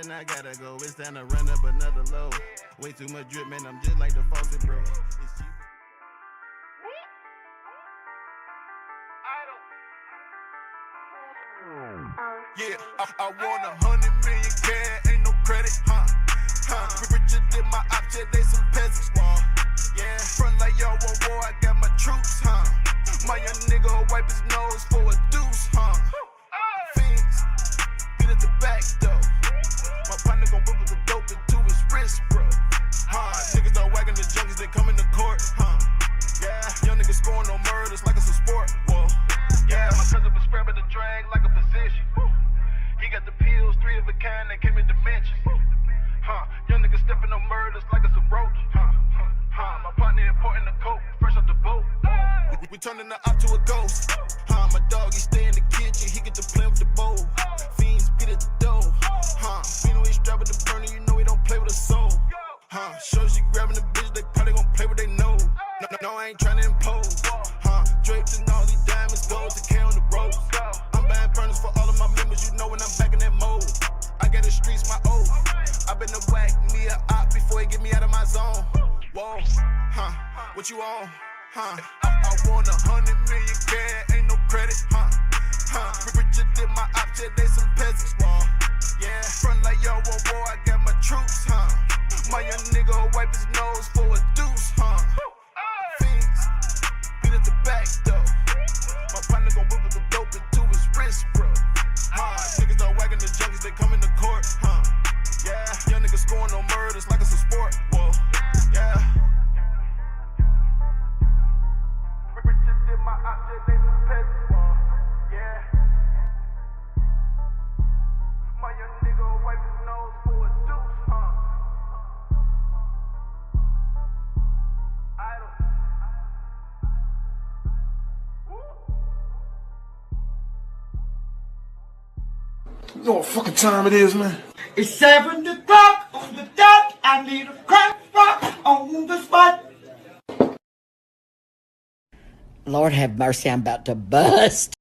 man, I gotta go. It's time to run up another load. Way too much drip, man, I'm just like the faucet, bro. It's cheap. Yeah, I want 100 million cash, ain't no credit, richer than my ops, yeah, they some peasants, yeah, front like y'all want war, I got my troops, my young nigga wipe his nose for a deuce, Fiends, beat at the back, though, my partner gon' whip with the dope into his wrist, bro, niggas don't whack in the junkies, they come in the court, yeah, young niggas scoring no murders like it's a sport, whoa, yeah, my cousin was grabbing the drag like a physician. He got the pills, 3 of a kind that came in dimensions. Young niggas stepping on murders like it's a roach. My partner importing the coke, fresh off the boat. We turning the op to a ghost. My dog, he stay in the kitchen, he get to play with the bowl. Fiends beat at the door. Fiend always strapped with the burner, you know he don't play with a soul. Shows you grabbing the bitch, they probably gon' play what they know. No, I ain't tryna impose. Drapes and all these diamonds, gold to K on the road. I'm buying burners for all of my members, you know when I'm back in that mode. I got the streets my oath. I been to whack me a op before he get me out of my zone. Whoa, what you on? I want 100 million cash, ain't no credit, richer than my ops, yeah, they some peasants, yeah, front like y'all want war, I got my troops, my young nigga wipe his nose for a deuce, Fiends, beat at the back, though, my partner gon' whip with the dope into his wrist, bro, niggas don't whack in the junkies, they come in the court, yeah, young niggas scoring no murders like it's a sport, whoa, yeah. My object, they some peasants, yeah. My young nigga wipe his nose for a deuce, Idol. You know what fucking time it is, man? It's 7 o'clock on the dot. I need a crack rock on the spot. Lord have mercy, I'm about to bust.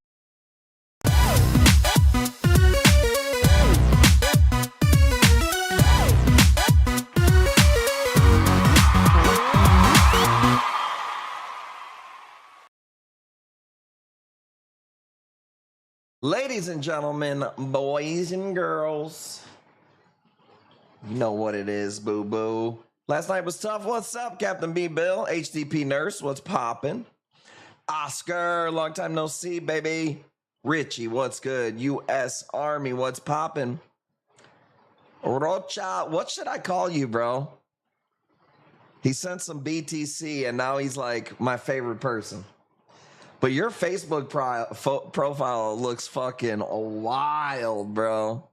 Ladies and gentlemen, boys and girls, you know what it is, boo-boo. Last night was tough. What's up, Captain B. Bill? HDP Nurse, what's poppin'? Oscar, long time no see, baby. Richie, what's good? U.S. Army, what's poppin'? Rocha, what should I call you, bro? He sent some BTC, and now he's like my favorite person. But your Facebook profile looks fucking wild, bro.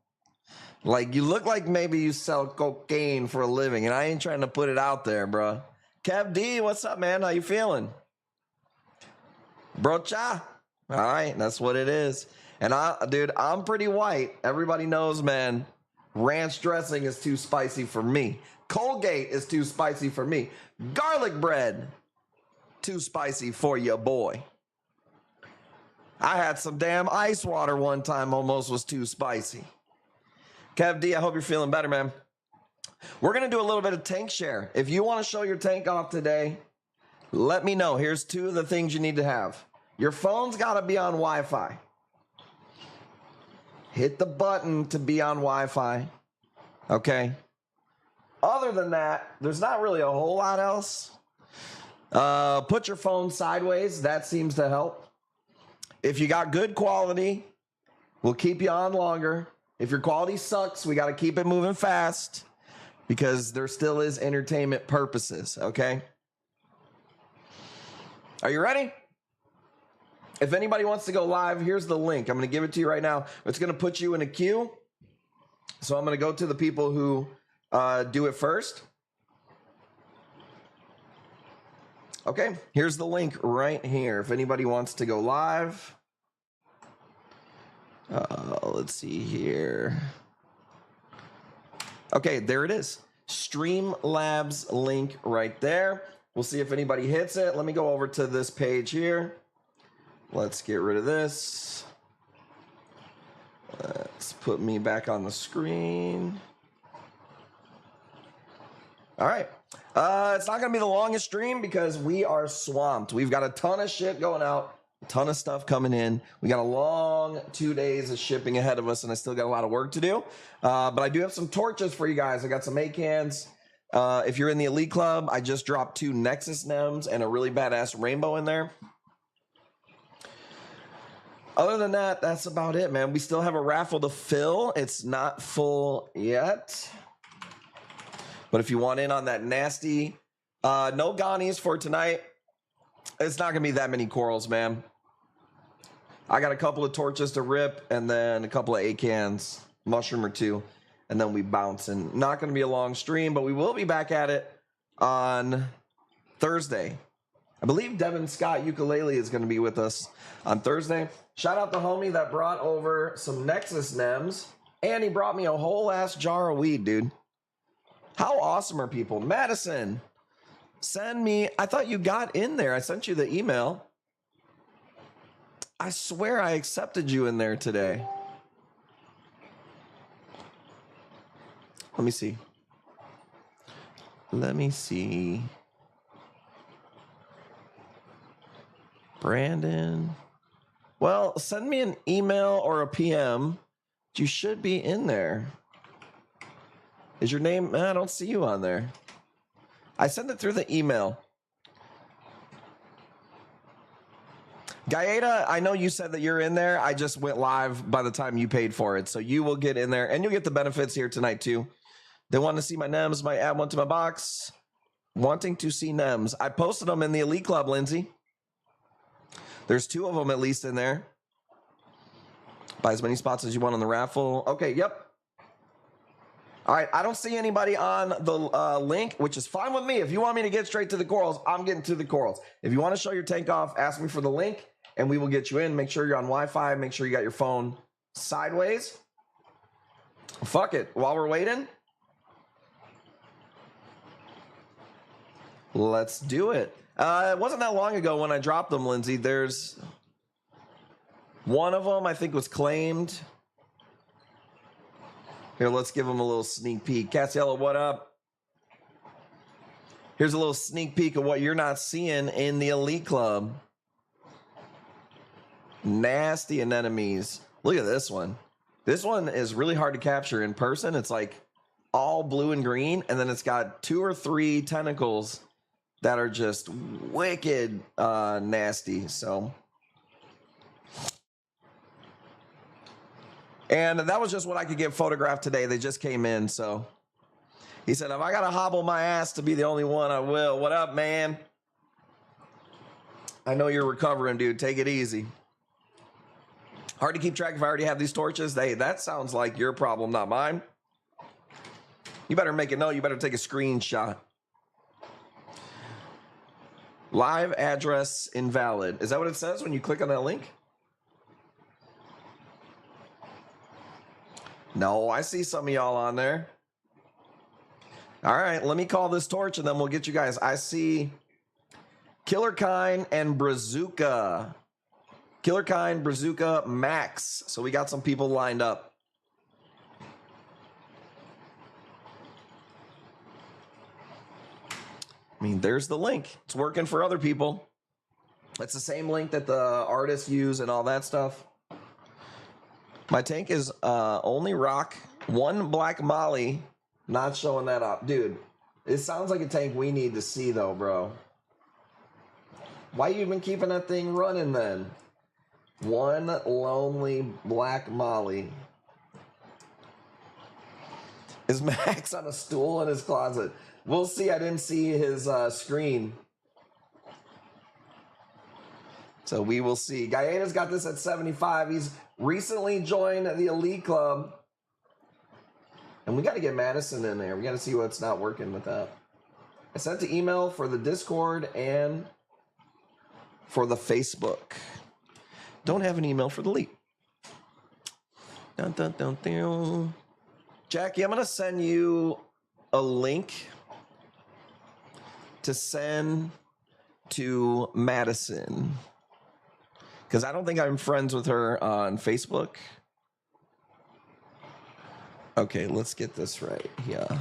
Like, you look like maybe you sell cocaine for a living, and I ain't trying to put it out there, bro. Kev D, what's up, man? How you feeling? Brocha. All right, that's what it is. And dude, I'm pretty white. Everybody knows, man, ranch dressing is too spicy for me. Colgate is too spicy for me. Garlic bread, too spicy for your boy. I had some damn ice water one time, almost was too spicy. Kev D, I hope you're feeling better, man. We're going to do a little bit of tank share. If you want to show your tank off today, let me know. Here's 2 of the things you need to have. Your phone's got to be on Wi-Fi. Hit the button to be on Wi-Fi. Okay? Other than that, there's not really a whole lot else. Put your phone sideways. That seems to help. If you got good quality, we'll keep you on longer. If your quality sucks, we got to keep it moving fast because there still is entertainment purposes, okay? Are you ready? If anybody wants to go live, here's the link. I'm going to give it to you right now. It's going to put you in a queue. So I'm going to go to the people who do it first. Okay, here's the link right here. If anybody wants to go live. Let's see here. Okay, there it is. Streamlabs link right there. We'll see if anybody hits it. Let me go over to this page here. Let's get rid of this. Let's put me back on the screen. All right. It's not going to be the longest stream because we are swamped. We've got a ton of shit going out, a ton of stuff coming in. We got a long 2 days of shipping ahead of us, and I still got a lot of work to do. But I do have some torches for you guys. I got some A-cans. If you're in the Elite Club, I just dropped 2 Nexus Nems and a really badass rainbow in there. Other than that, that's about it, man. We still have a raffle to fill. It's not full yet. But if you want in on that nasty, no Ghanies for tonight. It's not going to be that many corals, man. I got a couple of torches to rip and then a couple of A-cans, mushroom or 2, and then we bounce. And not going to be a long stream, but we will be back at it on Thursday. I believe Devin Scott Ukulele is going to be with us on Thursday. Shout out the homie that brought over some Nexus Nems, and he brought me a whole ass jar of weed, dude. How awesome are people? Madison, send me. I thought you got in there. I sent you the email. I swear I accepted you in there today. Let me see. Let me see. Brandon. Well, send me an email or a PM. You should be in there. Is your name? I don't see you on there. I sent it through the email. Gaeta, I know you said that you're in there. I just went live by the time you paid for it. So you will get in there, and you'll get the benefits here tonight too. They want to see my NEMs, might add one to my box. Wanting to see NEMs. I posted them in the Elite Club, Lindsay. There's 2 of them at least in there. Buy as many spots as you want on the raffle. Okay, yep. All right, I don't see anybody on the link, which is fine with me. If you want me to get straight to the corals, I'm getting to the corals. If you want to show your tank off, ask me for the link, and we will get you in. Make sure you're on Wi-Fi. Make sure you got your phone sideways. Fuck it. While we're waiting, let's do it. It wasn't that long ago when I dropped them, Lindsay. There's one of them I think was claimed. Here, let's give them a little sneak peek. Cassiella, what up? Here's a little sneak peek of what you're not seeing in the Elite Club. Nasty anemones. Look at this one. This one is really hard to capture in person. It's like all blue and green, and then it's got 2 or 3 tentacles that are just wicked nasty. So, and that was just what I could get photographed today. They just came in. So he said, if I gotta hobble my ass to be the only one, I will. What up, man? I know you're recovering, dude. Take it easy. Hard to keep track if I already have these torches. Hey, that sounds like your problem, not mine. You better make it known. You better take a screenshot. Live address invalid. Is that what it says when you click on that link? No, I see some of y'all on there. All right, let me call this torch and then we'll get you guys. I see Killer Kind and Brazuca. Killer Kind, Brazuca, Max. So we got some people lined up. I mean, there's the link. It's working for other people. It's the same link that the artists use and all that stuff. My tank is only rock, 1 black molly. Not showing that up. Dude, it sounds like a tank we need to see though, bro. Why you even keeping that thing running then? 1 lonely black molly. Is Max on a stool in his closet? We'll see. I didn't see his screen. So we will see. Gaeta's got this at 75. He's recently joined the Elite Club. And we got to get Madison in there. We got to see what's not working with that. I sent the email for the Discord and for the Facebook. Don't have an email for the Elite. Dun, dun, dun, dun. Jackie, I'm going to send you a link to send to Madison. Because I don't think I'm friends with her on Facebook. Okay, let's get this right. Yeah.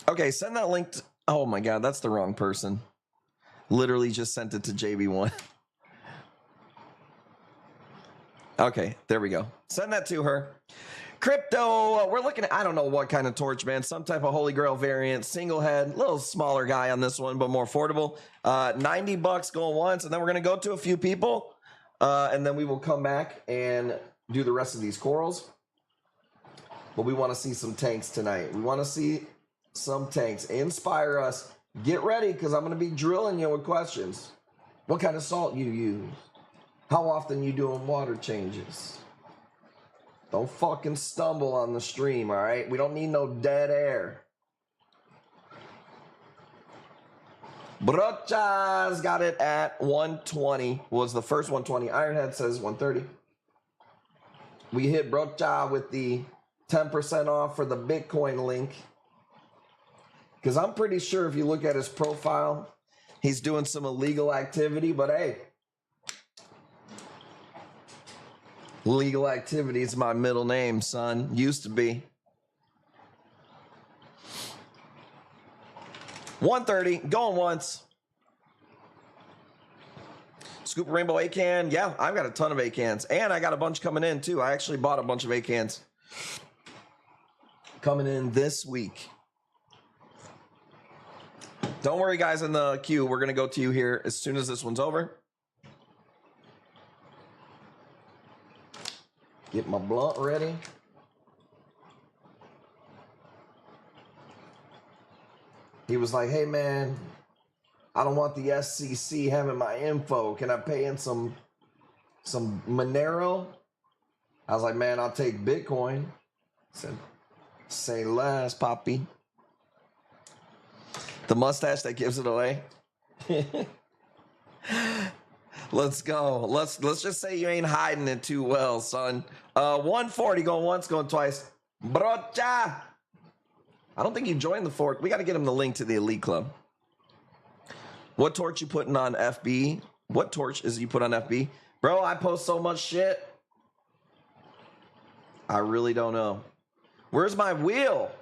Okay, send that link. Oh my God, that's the wrong person. Literally just sent it to JB1. Okay, there we go. Send that to her. Crypto, we're looking at, I don't know what kind of torch, man. Some type of Holy Grail variant, single head, little smaller guy on this one, but more affordable. $90 going once, and then we're going to go to a few people, and then we will come back and do the rest of these corals. But we want to see some tanks tonight. We want to see some tanks. Inspire us. Get ready, because I'm going to be drilling you with questions. What kind of salt you use? How often you doing water changes? Don't fucking stumble on the stream, all right? We don't need no dead air. Brochas got it at 120. Was the first 120. Ironhead says 130. We hit Brocha with the 10% off for the Bitcoin link. Because I'm pretty sure if you look at his profile, he's doing some illegal activity, but hey, legal activity is my middle name, son. Used to be. 130, going once. Scoop Rainbow A-Can. Yeah, I've got a ton of A-Cans. And I got a bunch coming in, too. I actually bought a bunch of A-Cans coming in this week. Don't worry, guys, in the queue. We're going to go to you here as soon as this one's over. Get my blunt ready. He was like, hey, man, I don't want the SCC having my info. Can I pay in some Monero? I was like, man, I'll take Bitcoin. I said, say less, Poppy. The mustache that gives it away. Let's go. Let's just say you ain't hiding it too well, son. 140 going once, going twice. Brocha. I don't think you joined the fort. We got to get him the link to the Elite Club. What torch you putting on FB? What torch is you put on FB? Bro, I post so much shit. I really don't know. Where's my wheel?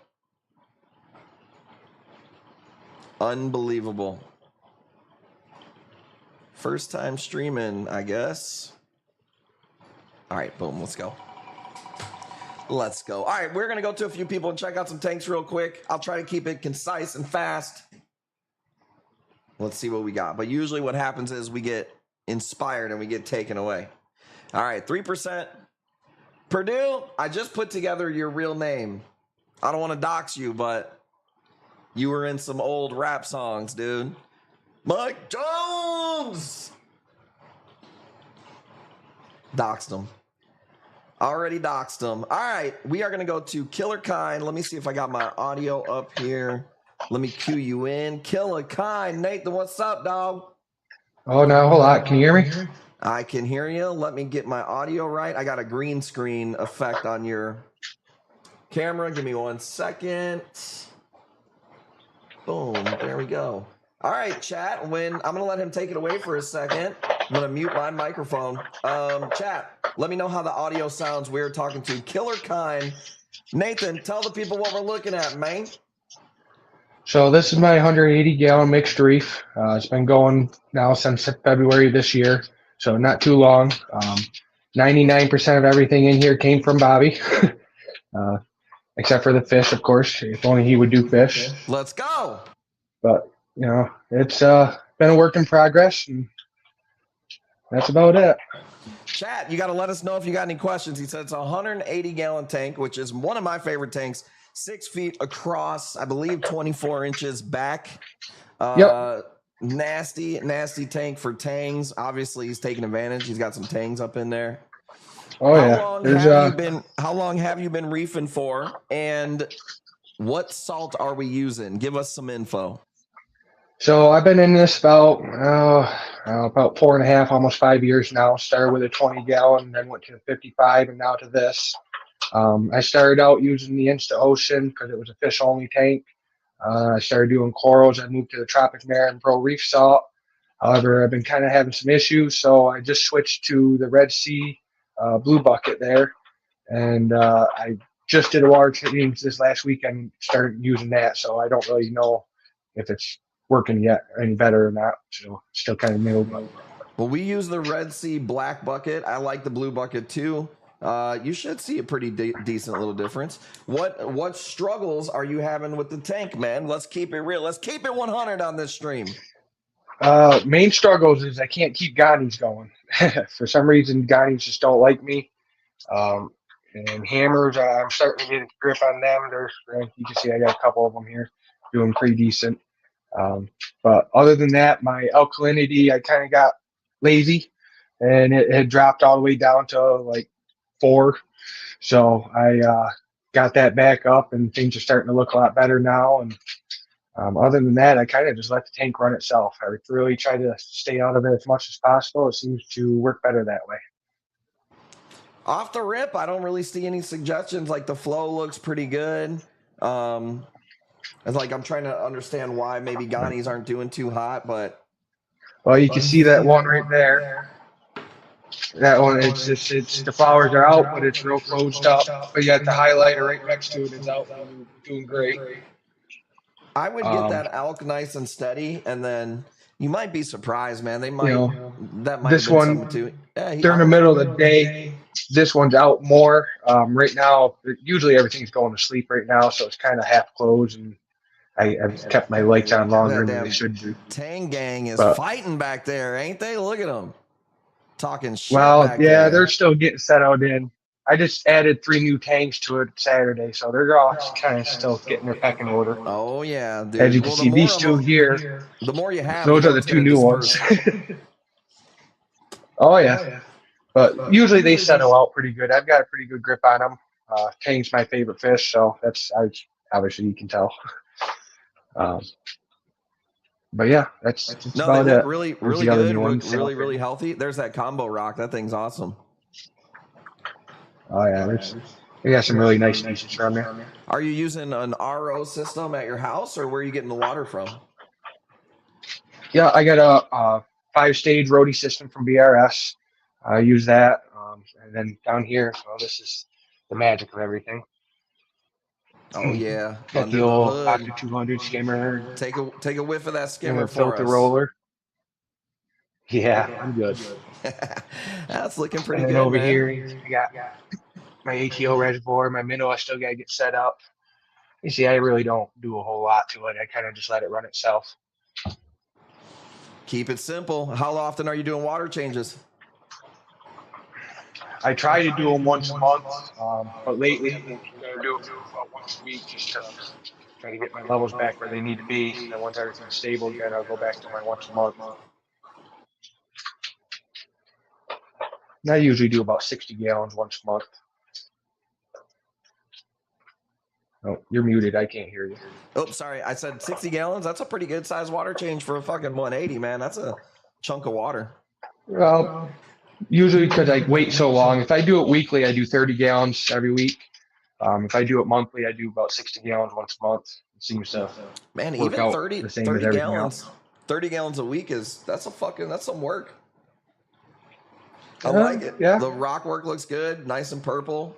Unbelievable. First time streaming, I guess. All right, boom, let's go. Let's go. All right, we're going to go to a few people and check out some tanks real quick. I'll try to keep it concise and fast. Let's see what we got. But usually what happens is we get inspired and we get taken away. All right, 3%. Purdue, I just put together your real name. I don't want to dox you, but you were in some old rap songs, dude. Mike Jones! Doxed him. Already doxed him. All right, we are going to go to Killer Kind. Let me see if I got my audio up here. Let me cue you in. Killer Kind. Nathan, what's up, dog? Oh, no, hold on. Can you hear me? I can hear you. Let me get my audio right. I got a green screen effect on your camera. Give me 1 second. Boom. There we go. All right, chat. I'm going to let him take it away for a second. I'm going to mute my microphone. Chat, let me know how the audio sounds. We're talking to Killer Kind. Nathan, tell the people what we're looking at, man. So this is my 180-gallon mixed reef. It's been going now since February this year, so not too long. 99% of everything in here came from Bobby, except for the fish, of course. If only he would do fish. Let's go. But, you know, it's been a work in progress, and that's about it. Chat, you got to let us know if you got any questions. He said it's a 180-gallon tank, which is one of my favorite tanks. 6 feet across, I believe 24 inches back. Yep. Nasty tank for tangs. Obviously, he's taking advantage. He's got some tangs up in there. Oh, yeah. How long have you been reefing for? And what salt are we using? Give us some info. So I've been in this about 4.5, almost 5 years now. Started with a 20-gallon, then went to 55, and now to this. I started out using the Insta Ocean because it was a fish-only tank. I started doing corals. I moved to the Tropic Marin Pro Reef Salt. However, I've been kind of having some issues, so I just switched to the Red Sea Blue Bucket there. And I just did a water change this last weekend, started using that, so I don't really know if it's working yet any better or not. So still kind of new. But Well, we use the Red Sea black bucket. I like the blue bucket too. You should see a pretty decent little difference. What struggles are you having with the tank, man? Let's keep it real. Let's keep it 100 on this stream. Main struggles is I can't keep Ghani's going. For some reason, Ghani's just don't like me. And hammers, I'm starting to get a grip on them. You can see I got a couple of them here, doing pretty decent. But other than that, my alkalinity, I kind of got lazy, and it had dropped all the way down to like 4. So I got that back up, and things are starting to look a lot better now. And other than that, I kind of just let the tank run itself. I really try to stay out of it as much as possible. It seems to work better that way. Off the rip, I don't really see any suggestions. Like the flow looks pretty good. It's like I'm trying to understand why maybe Ghani's aren't doing too hot, but well, you can see that one right there. That one, it's the flowers are out, but it's real closed up. But you got the highlighter right next to it. It's out, doing great. I would get that elk nice and steady, and then you might be surprised, man. They might that might this have been one something too. Yeah, during the middle of the day. This one's out more. Right now, usually everything's going to sleep right now, so it's kind of half closed, and I've kept my lights on longer than they should do. Tankdank is fighting back there, ain't they? Look at them talking shit. Well, back yeah, there. they're still getting settled in. I just added 3 new tanks to it Saturday, so they're all kind of still getting their pecking order. Oh yeah, dude. As you can see, these two here, the more you have, those are the 2 new ones. Oh yeah, but usually they settle out pretty good. I've got a pretty good grip on them. Tank's my favorite fish, so that's obviously you can tell. But yeah, that's about they look it. really good, really healthy. There's that combo rock. That thing's awesome. Oh yeah, they got some really nice pieces from there. Are you using an RO system at your house, or where are you getting the water from? Yeah, I got a 5-stage roadie system from BRS. I use that, and then down here, well, this is the magic of everything. Oh yeah, got the old Octa 200 skimmer. Take a whiff of that skimmer for filter us. roller. Yeah, I'm good. That's looking pretty and good. Over man. here, I got my ATO reservoir, my minnow. I still gotta get set up. You see, I really don't do a whole lot to it. I kind of just let it run itself. Keep it simple. How often are you doing water changes? I try to do them once a month, but lately I'm going to do it about once a week just to try to get my levels back where they need to be. And then once everything's stable again, I'll go back to my once a month. And I usually do about 60 gallons once a month. Oh, you're muted. I can't hear you. Oh, sorry. I said 60 gallons. That's a pretty good size water change for a fucking 180, man. That's a chunk of water. Well, usually because I wait so long. If I do it weekly, I do 30 gallons every week. If I do it monthly, I do about 60 gallons once a month. It seems to man, work even out 30 the same as everything gallons. else. 30 gallons a week that's some work. I like it. Yeah. The rock work looks good, nice and purple.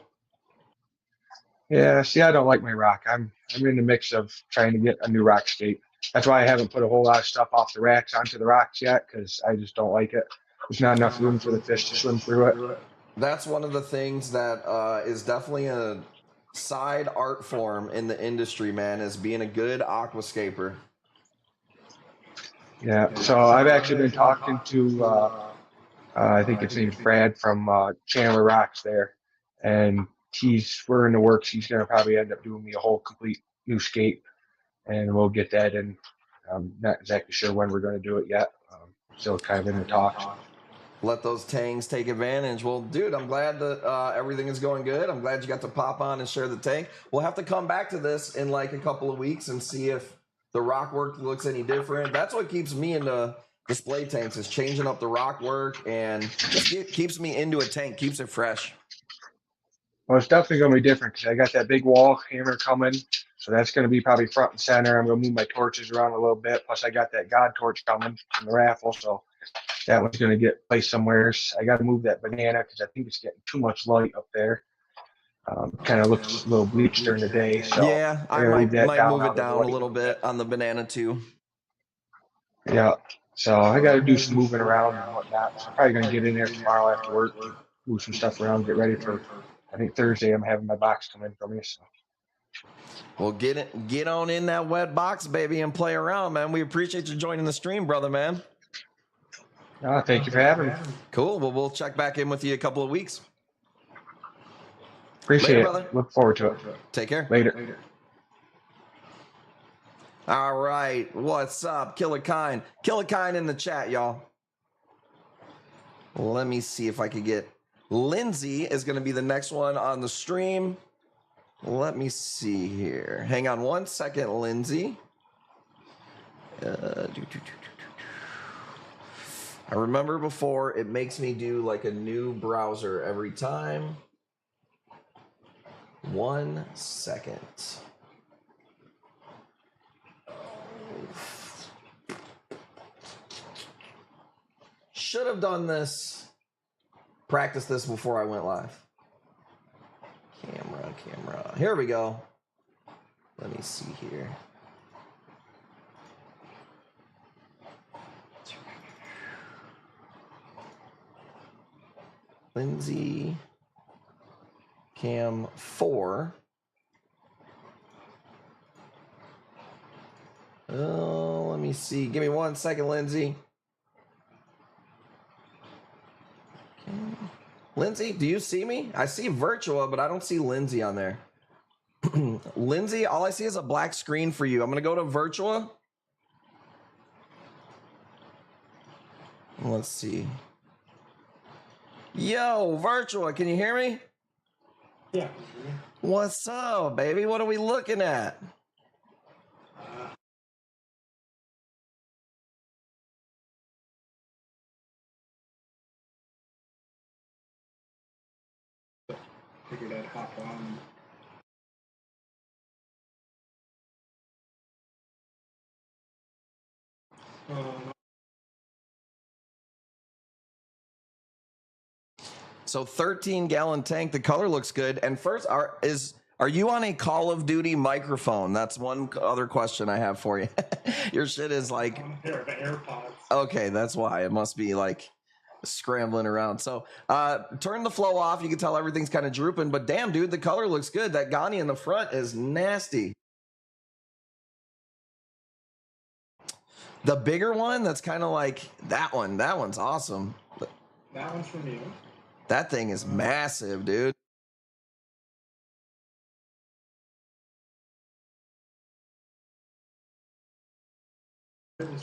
Yeah, see, I don't like my rock. I'm in the mix of trying to get a new rock skate. That's why I haven't put a whole lot of stuff off the racks onto the rocks yet, because I just don't like it. There's not enough room for the fish to swim through it. That's one of the things that is definitely a side art form in the industry, man, is being a good aquascaper. Yeah, so I've actually been talking to, I think his name's Brad from Chandler Rocks there, and we're in the works. He's going to probably end up doing me a whole complete new skate, and we'll get that in. I'm not exactly sure when we're going to do it yet. Still kind of in the talks. Let those tanks take advantage. Well, dude, I'm glad that everything is going good. I'm glad you got to pop on and share the tank. We'll have to come back to this in like a couple of weeks and see if the rock work looks any different. That's what keeps me into display tanks, is changing up the rock work, and just keeps me into a tank, keeps it fresh. Well, it's definitely going to be different because I got that big wall hammer coming. So that's going to be probably front and center. I'm going to move my torches around a little bit. Plus, I got that God torch coming from the raffle. So that one's going to get placed somewhere. I got to move that banana because I think it's getting too much light up there. Kind of looks a little bleached during the day. So Yeah, I I'm gonna leave that might down move now it to down a nobody. little bit on the banana too. Yeah. So I got to do some moving around and whatnot. So I'm probably gonna get in there tomorrow after work, move some stuff around, get ready for. I think Thursday I'm having my box come in for me. So. Well, get on in that wet box, baby, and play around, man. We appreciate you joining the stream, brother, man. Thank you for having me. Cool. Well, we'll check back in with you a couple of weeks. Appreciate Later, it. brother. Look forward to it. Take care. Later. All right. What's up, Killer Kind? Killer Kind in the chat, y'all. Let me see if I could get Lindsay is going to be the next one on the stream. Let me see here. Hang on one second, Lindsay. I remember before it makes me do like a new browser every time. 1 second. Should have done this, practice this before I went live. Camera. Here we go. Let me see here. Lindsay, cam 4. Oh, let me see. Give me 1 second, Lindsay. Okay. Lindsay, do you see me? I see Virtua, but I don't see Lindsay on there. Lindsay, all I see is a black screen for you. I'm going to go to Virtua. Let's see. Yo, Virtua, can you hear me? Yeah. What's up, baby? What are we looking at? Figured I'd hop on. So 13-gallon tank. The color looks good. And first, are you on a Call of Duty microphone? That's one other question I have for you. Your shit is like Here, the AirPods. Okay, that's why it must be like scrambling around. So turn the flow off. You can tell everything's kind of drooping, but damn, dude, the color looks good. That Ghani in the front is nasty. The bigger one, that's kind of like that one. That one's awesome. That one's from you. That thing is massive, dude.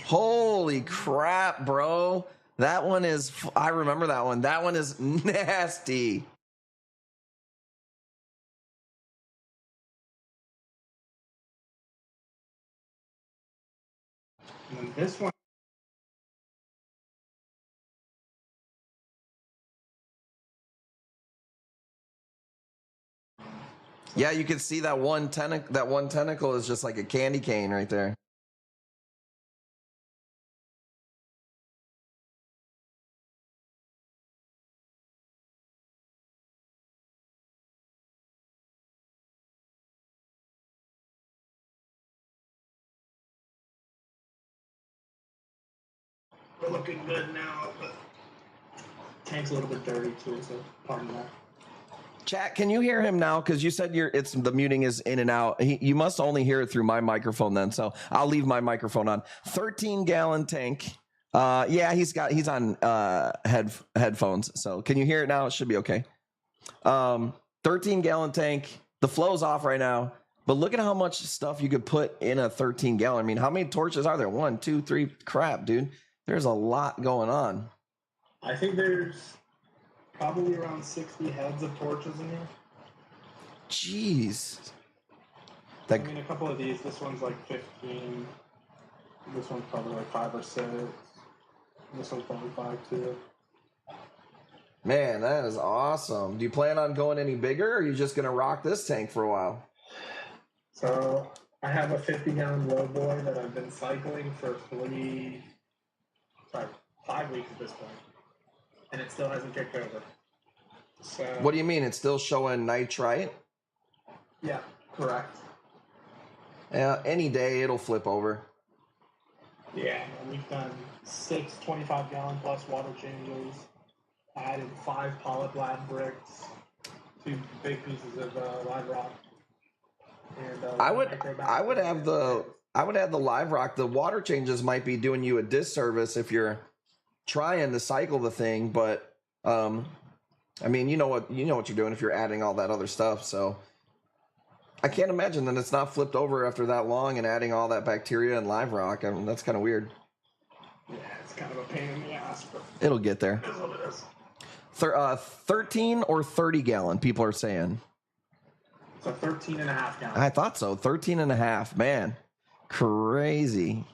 Holy crap, bro. That one is, I remember that one. That one is nasty. And then this one. Yeah, you can see that one tentacle is just like a candy cane right there. We're looking good now, but tank's a little bit dirty too, so pardon that. Chat, can you hear him now? Because you said the muting is in and out. You must only hear it through my microphone then. So I'll leave my microphone on. 13-gallon tank. Yeah, he's on headphones. So can you hear it now? It should be okay. 13-gallon tank. The flow's off right now. But look at how much stuff you could put in a 13-gallon. I mean, how many torches are there? 1, 2, 3. Crap, dude. There's a lot going on. I think there's probably around 60 heads of torches in here. Jeez. I mean, a couple of these. This one's like 15. This one's probably like 5 or 6. This one's probably 5 too. Man, that is awesome. Do you plan on going any bigger, or are you just going to rock this tank for a while? So I have a 50-gallon low boy that I've been cycling for 5 weeks at this point, and it still hasn't kicked over. So, What do you mean? It's still showing nitrite? yeah, correct. Yeah, any day it'll flip over. Yeah, and we've done 6 25-gallon plus water changes. Added 5 polyp lab bricks, 2 big pieces of live rock. And, I would have the live rock. The water changes might be doing you a disservice if you're trying to cycle the thing, but I mean, you know what you're doing if you're adding all that other stuff. So I can't imagine that it's not flipped over after that long and adding all that bacteria and live rock. I mean, that's kind of weird. Yeah, it's kind of a pain in the ass, but It'll get there. it is what it is. 13 or 30 gallon, people are saying. So 13.5 gallons. I thought so. 13 and a half. Man, crazy.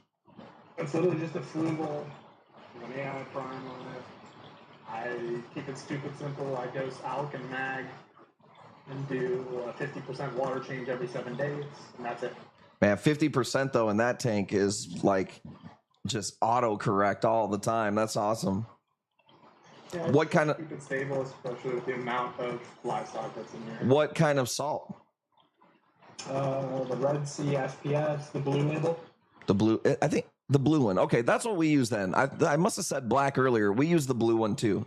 It's literally just a frugal banana prime on it. I keep it stupid simple. I dose alk and mag and do a 50% water change every 7 days, and that's it. Man, 50% though in that tank is like just auto correct all the time. That's awesome. Yeah, What kind of keep it stable, especially with the amount of livestock that's in there. what kind of salt? The Red Sea SPS, the blue label. The blue, I think the blue one. Okay, that's what we use then. I must have said black earlier. We use the blue one too.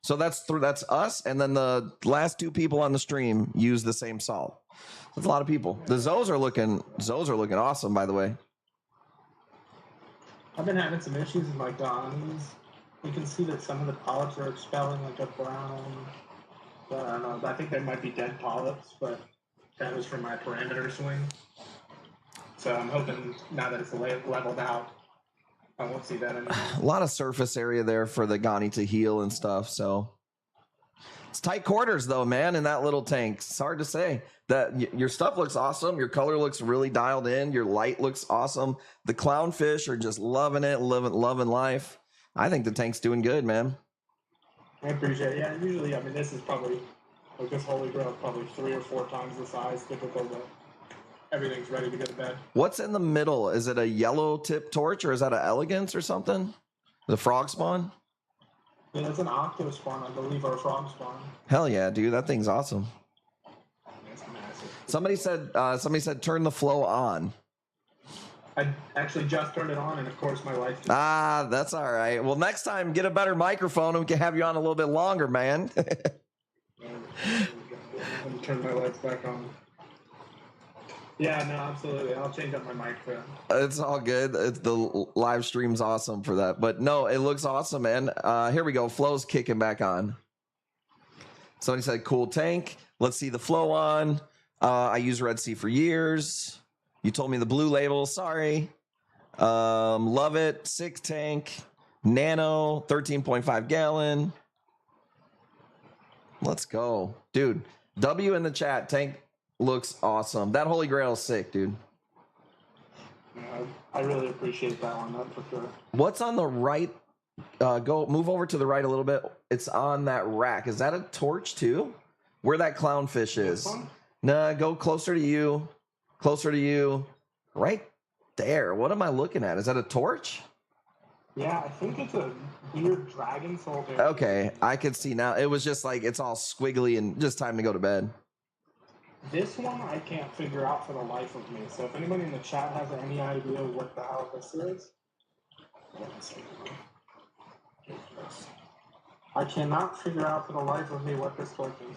So that's us, and then the last 2 people on the stream use the same salt. That's a lot of people. The Zoes are looking awesome, by the way. I've been having some issues with my Donnies. You can see that some of the polyps are expelling like a brown. I don't know. I think there might be dead polyps, but that was from my parameter swing. So I'm hoping now that it's leveled out, I won't see that anymore. A lot of surface area there for the Ghani to heal and stuff. So it's tight quarters though, man, in that little tank. It's hard to say. That your stuff looks awesome. Your color looks really dialed in. Your light looks awesome. The clownfish are just loving it, loving life. I think the tank's doing good, man. I appreciate it. Yeah, usually, I mean, this is probably, like this Holy Grail, probably 3 or 4 times the size typical, but everything's ready to go to bed. What's in the middle? Is it a yellow tip torch or is that an elegance or something? The frog spawn? Yeah, it's an octo spawn, I believe, or a frog spawn. Hell yeah, dude. That thing's awesome. It's massive. Somebody said turn the flow on. I actually just turned it on, and of course my lights. That's all right. Well, next time get a better microphone and we can have you on a little bit longer, man. Let me turn my lights back on. Yeah, no, absolutely. I'll change up my microphone. It's all good. The live stream's awesome for that. But no, it looks awesome, man. Here we go. Flow's kicking back on. Somebody said cool tank. Let's see the flow on. I use Red Sea for years. You told me the blue label. Sorry. Love it. 6 tank. Nano. 13.5 gallon. Let's go. Dude, W in the chat. Tank looks awesome. That Holy Grail is sick, dude. I really appreciate that one, that's for sure. What's on the right? Move over to the right a little bit. It's on that rack. Is that a torch too? Where that clownfish is? Nah, go closer to you. Closer to you. Right there. What am I looking at? Is that a torch? Yeah, I think it's a weird dragon soul there. Okay, I can see now. It was just like it's all squiggly and just time to go to bed. This one I can't figure out for the life of me. So if anybody in the chat has any idea what the hell this is, let me see. I cannot figure out for the life of me what this torch is.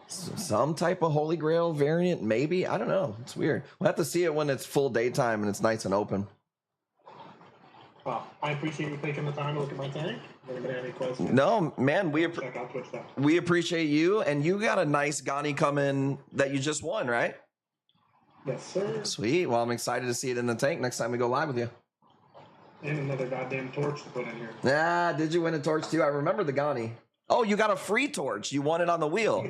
Some type of Holy Grail variant, maybe. I don't know. It's weird. We'll have to see it when it's full daytime and it's nice and open. Well, I appreciate you taking the time to look at my tank. Anybody have any questions? No, man, Check out Twitch stuff. we appreciate you, and you got a nice Ghani coming that you just won, right? Yes, sir. Sweet. Well, I'm excited to see it in the tank next time we go live with you. And another goddamn torch to put in here. Did you win a torch too? I remember the Ghani. Oh, you got a free torch. You won it on the wheel.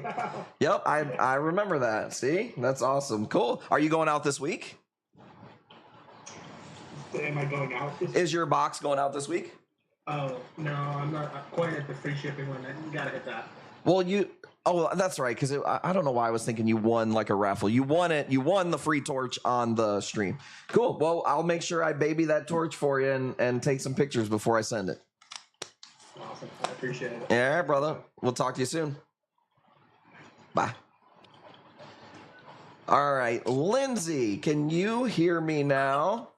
Yep, I remember that. See? That's awesome. Cool. Are you going out this week? Am I going out this Is your box going out this week? Oh, no, I'm not quite at the free shipping limit. You gotta hit that. Well, that's right, because I don't know why I was thinking you won like a raffle. You won it. You won the free torch on the stream. Cool. Well, I'll make sure I baby that torch for you and take some pictures before I send it. Awesome. awesome. I appreciate it. Yeah, brother. We'll talk to you soon. Bye. All right, Lindsay, can you hear me now?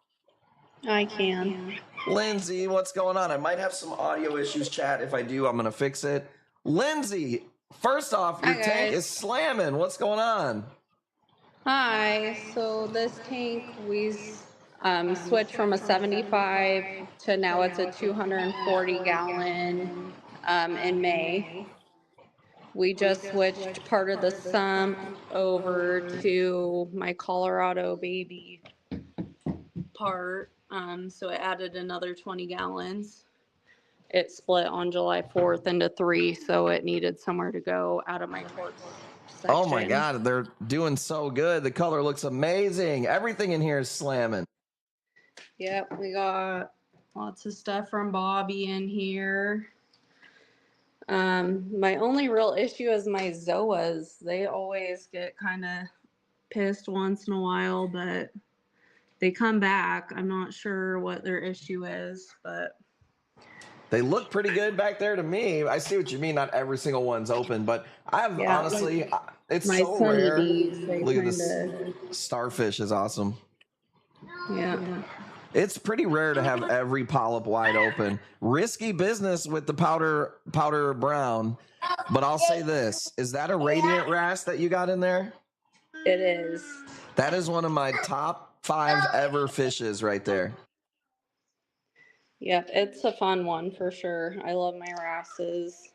I can. Lindsay, what's going on? I might have some audio issues, chat. If I do, I'm going to fix it. Lindsay, first off, your Hi, tank guys. is slamming. What's going on? Hi. So this tank, we switched from a 75 to now it's a 240 gallon in May. We just switched part of the sump over to my Colorado baby part. So it added another 20 gallons. It split on July 4th into 3, so it needed somewhere to go out of my torch section. Oh my God, they're doing so good. The color looks amazing. Everything in here is slamming. Yep, we got lots of stuff from Bobby in here. My only real issue is my Zoas. They always get kind of pissed once in a while, but they come back. I'm not sure what their issue is, but they look pretty good back there to me. I see what you mean. Not every single one's open, but I've honestly, it's my so Sunny rare. Bees, Look at this. Starfish is awesome. Yeah. It's pretty rare to have every polyp wide open. Risky business with the powder brown. But I'll say this. Is that a radiant wrasse that you got in there? It is. That is one of my top 5 ever fishes right there. Yep, it's a fun one for sure. I love my wrasses.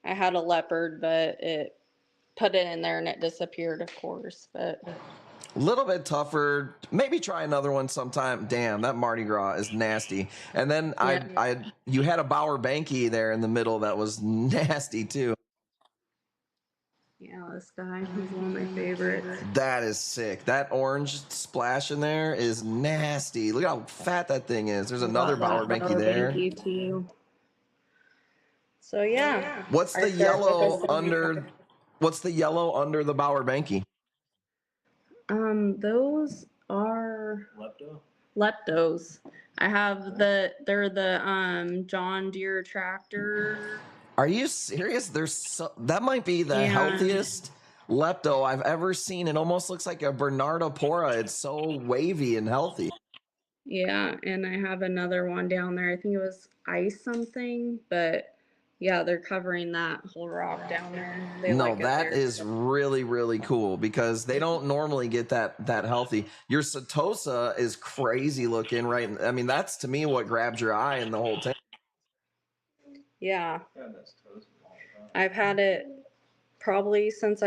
I had a leopard, but it put it in there and it disappeared, of course. But a little bit tougher. Maybe try another one sometime. Damn, that Mardi Gras is nasty. And then you had a Bauer Banky there in the middle that was nasty too. Yeah, this guy, he's one of my favorites. That is sick. That orange splash in there is nasty. Look how fat that thing is. There's another Bauer Banky there. Too. So yeah. What's the yellow under? What's the yellow under the Bauer Banky? Those are leptos. I have they're the John Deere tractor. Are you serious? That might be the healthiest lepto I've ever seen. It almost looks like a Bernarda Pora. It's so wavy and healthy. Yeah, and I have another one down there. I think it was ice something, but yeah, they're covering that whole rock down there. That is really, really cool because they don't normally get that healthy. Your Setosa is crazy looking, right? I mean, that's to me what grabs your eye in the whole tank. Yeah. I've had it probably since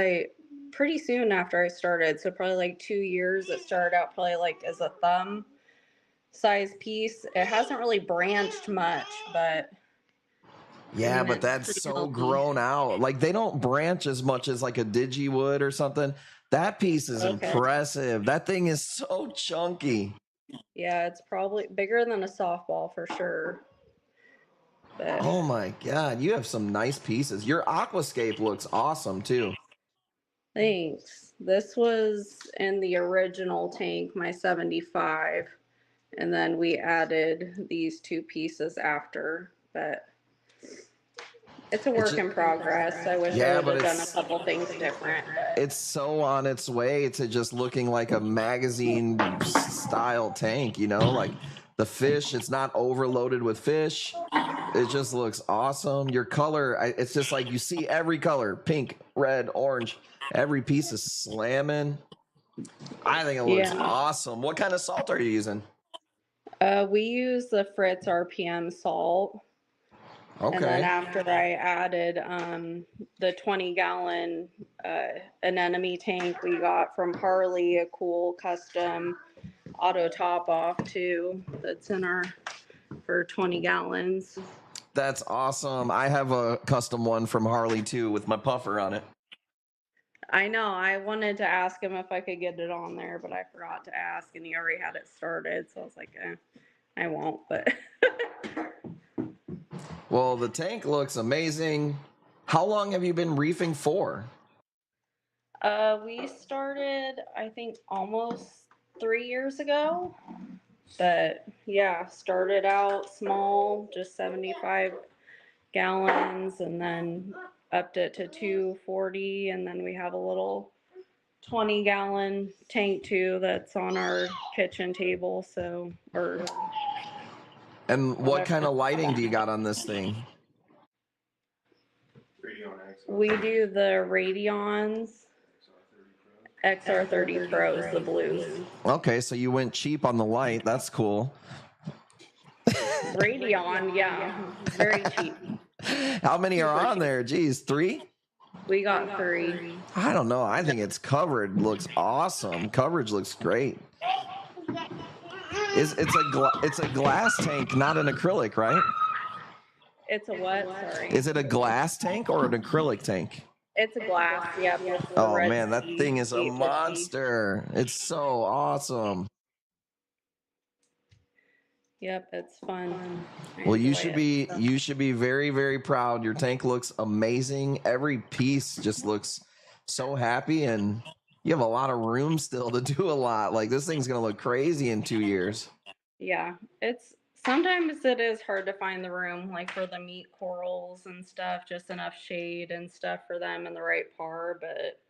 pretty soon after I started. So probably like 2 years. It started out probably like as a thumb size piece. It hasn't really branched much, but yeah, but that's so grown out. Like they don't branch as much as like a Digi would or something. That piece is impressive. That thing is so chunky. Yeah, it's probably bigger than a softball for sure. But oh my God, you have some nice pieces. Your aquascape looks awesome too. Thanks. This was in the original tank, my 75, and then we added these 2 pieces after, but it's a work in progress. I wish I would have done a couple things different. It's so on its way to just looking like a magazine style tank, you know, like the fish, it's not overloaded with fish. It just looks awesome. Your color, it's just like you see every color, pink, red, orange, every piece is slamming. I think it looks awesome. What kind of salt are you using? We use the Fritz RPM salt. Okay. And then after I added the 20-gallon anemone tank we got from Harley, a cool custom auto top off too. That's in our for 20 gallons. That's awesome. I have a custom one from Harley too with my puffer on it. I know. I wanted to ask him if I could get it on there, but I forgot to ask, and he already had it started. So I was like, I won't. But well, the tank looks amazing. How long have you been reefing for? We started, I think, almost 3 years ago. But yeah, started out small, just 75 gallons, and then upped it to 240, and then we have a little 20-gallon tank too that's on our kitchen table. So, or And what kind of whatever. lighting do you got on this thing? We do the Radions, XR30 Pros, the blues. Okay, so you went cheap on the light. That's cool. Radion, yeah, very cheap. How many are on there? Geez, 3? We got 3. I don't know. I think it's covered. Looks awesome. Coverage looks great. It's a glass tank, not an acrylic, right? It's a what? Sorry. Is it a glass tank or an acrylic tank? It's a glass. Yep. Oh man, that thing is a monster. It's so awesome. Yep, it's fun. Well, you should be very, very proud. Your tank looks amazing. Every piece just looks so happy, and you have a lot of room still to do a lot. Like, this thing's gonna look crazy in 2 years. Yeah, it's sometimes it is hard to find the room, like for the meat corals and stuff, just enough shade and stuff for them and the right par. But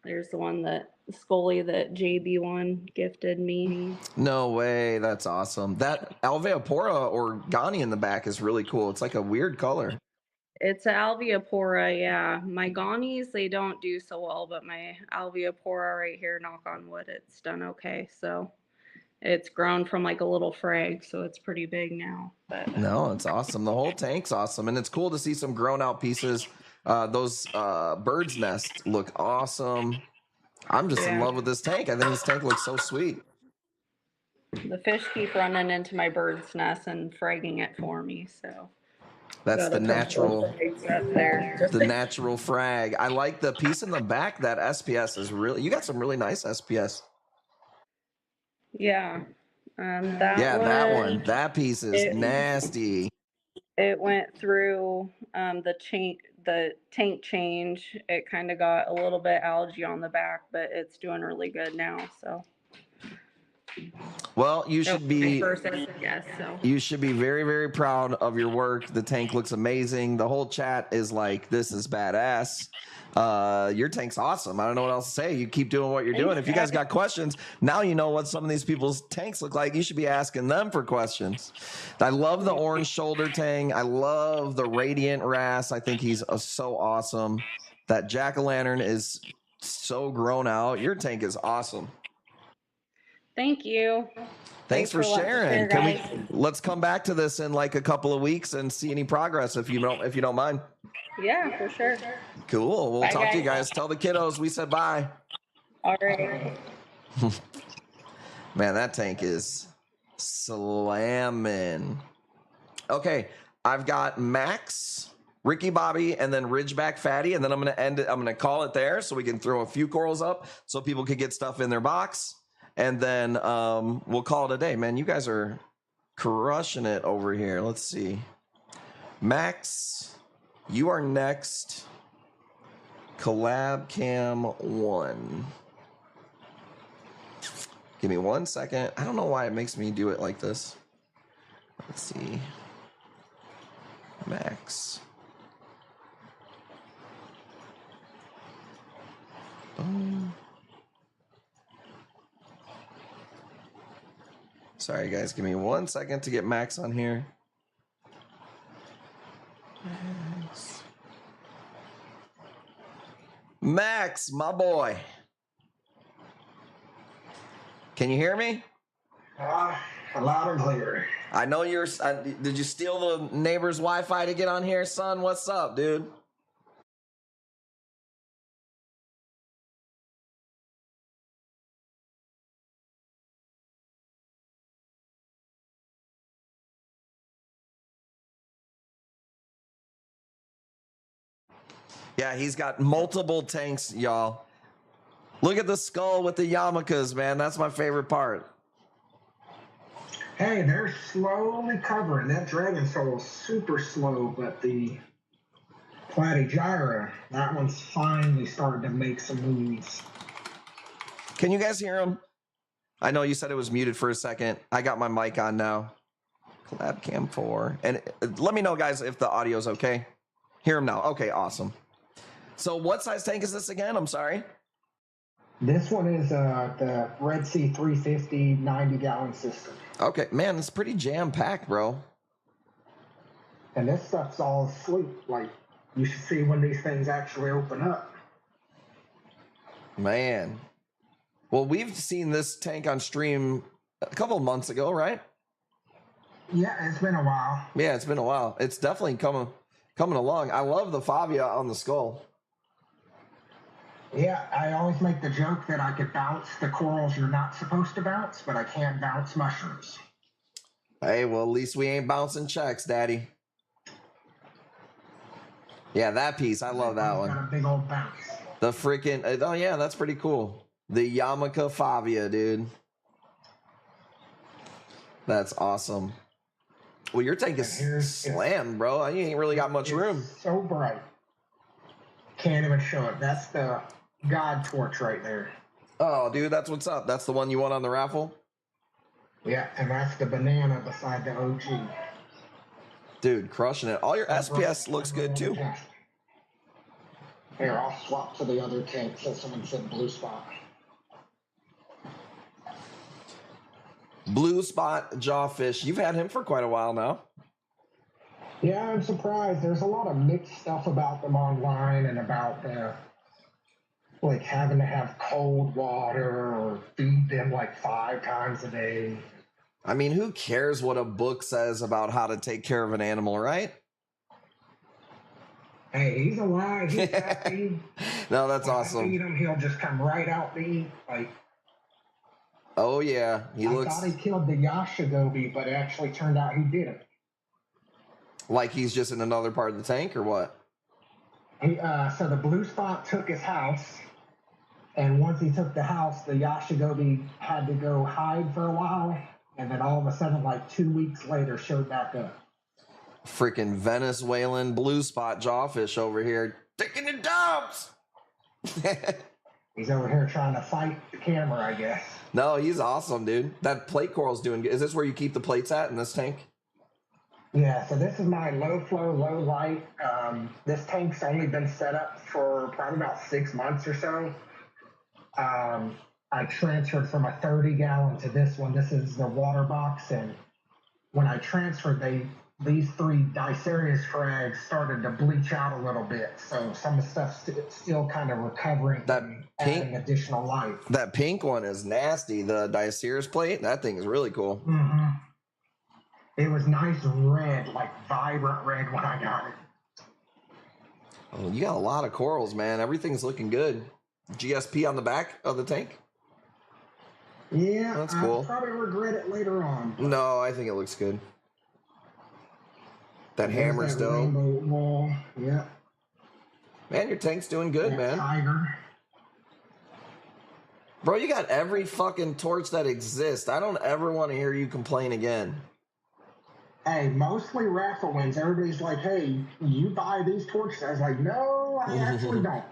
there's the one that Scully that JB1 gifted me. No way, that's awesome. That Alveopora or Ghani in the back is really cool. It's like a weird color. It's Alveopora, yeah. My Ghanies, they don't do so well, but my Alveopora right here, knock on wood, it's done okay. So it's grown from like a little frag, so it's pretty big now. But no, it's awesome. The whole tank's awesome, and it's cool to see some grown out pieces. Those bird's nest look awesome. I'm just in love with this tank. I think this tank looks so sweet. The fish keep running into my bird's nest and fragging it for me, so that's the natural natural frag. I like the piece in the back. That SPS is really, you got some really nice SPS. Yeah. That piece is nasty. It went through the tank change. It kind of got a little bit algae on the back, but it's doing really good now. So well, you should be you should be very, very proud of your work. The tank looks amazing. The whole chat is like, this is badass. Your tank's awesome. I don't know what else to say. You keep doing what you're doing. If you guys got questions, now you know what some of these people's tanks look like. You should be asking them for questions. I love the orange shoulder tang. I love the radiant wrasse. I think he's so awesome. That jack-o'-lantern is so grown out. Your tank is awesome. Thank you. Thanks for sharing. Let's come back to this in like a couple of weeks and see any progress if you don't mind. Yeah, for sure. Cool. We'll talk to you guys. Tell the kiddos we said bye. All right. Man, that tank is slamming. Okay, I've got Max, Ricky Bobby, and then Ridgeback Fatty, and then I'm going to end it. I'm going to call it there so we can throw a few corals up so people can get stuff in their box. And then we'll call it a day. Man, you guys are crushing it over here. Let's see. Max, you are next. Collab Cam 1. Give me 1 second. I don't know why it makes me do it like this. Let's see. Max. Sorry, guys. Give me 1 second to get Max on here. Max, my boy. Can you hear me? Loud and clear. I know you're. Did you steal the neighbor's Wi-Fi to get on here, son? What's up, dude? Yeah, he's got multiple tanks, y'all. Look at the skull with the yarmulkes, man. That's my favorite part. Hey, they're slowly covering. That Dragon Soul is super slow, but the Platygyra, that one's finally starting to make some moves. Can you guys hear him? I know you said it was muted for a second. I got my mic on now. Collab Cam 4. And let me know, guys, if the audio's okay. Hear him now. Okay, awesome. So what size tank is this again? I'm sorry. This one is the Red Sea 350 90-gallon system. Okay, man, it's pretty jam-packed, bro. And this stuff's all asleep. Like, you should see when these things actually open up. Man. Well, we've seen this tank on stream a couple of months ago, right? Yeah, it's been a while. Yeah, it's been a while. It's definitely coming along. I love the Favia on the skull. Yeah, I always make the joke that I could bounce the corals you're not supposed to bounce, but I can't bounce mushrooms. Hey, well, at least we ain't bouncing checks, Daddy. Yeah, that piece. I love that one. Got a big old bounce. The freaking... Oh, yeah, that's pretty cool. The Yamaka Favia, dude. That's awesome. Well, your tank is slammed, bro. You ain't really got much room. So bright. Can't even show it. That's the God torch right there. Oh, dude, that's what's up. That's the one you won on the raffle? Yeah, and that's the banana beside the OG. Dude, crushing it. All your SPS looks good, too. Here, I'll swap to the other tank so someone said blue spot. Blue spot jawfish. You've had him for quite a while now. Yeah, I'm surprised. There's a lot of mixed stuff about them online and about like having to have cold water or feed them like 5 times a day. I mean, who cares what a book says about how to take care of an animal, right? Hey, he's alive. He's happy. No, that's when awesome. I feed him, he'll just come right out to eat. Like, oh yeah, I thought he killed the Yashigobi, but it actually turned out he didn't. Like he's just in another part of the tank, or what? So the blue spot took his house, and once he took the house, the Yashigobi had to go hide for a while, and then all of a sudden, like 2 weeks later, showed back up. Freaking Venezuelan blue spot jawfish over here taking the dumps. He's over here trying to fight the camera, I guess. No, he's awesome, dude. That plate coral's doing good. Is this where you keep the plates at in this tank? Yeah, so this is my low flow, low light. This tank's only been set up for probably about 6 months or so. I transferred from a 30-gallon to this one. This is the water box, and when I transferred, these 3 Dicerius frags started to bleach out a little bit, so some of the stuff's still kind of recovering and adding additional life. That pink one is nasty. The Dicerius plate, that thing is really cool. Mm-hmm. It was nice red, like vibrant red when I got it. Oh, you got a lot of corals, man. Everything's looking good. GSP on the back of the tank? Yeah, that's cool. I'll probably regret it later on. No, I think it looks good. That hammer's dope. Rainbow wall. Yeah. Man, your tank's doing good, man. Tiger. Bro, you got every fucking torch that exists. I don't ever want to hear you complain again. Hey, mostly raffle wins. Everybody's like, hey, you buy these torches? I was like, no, I actually don't.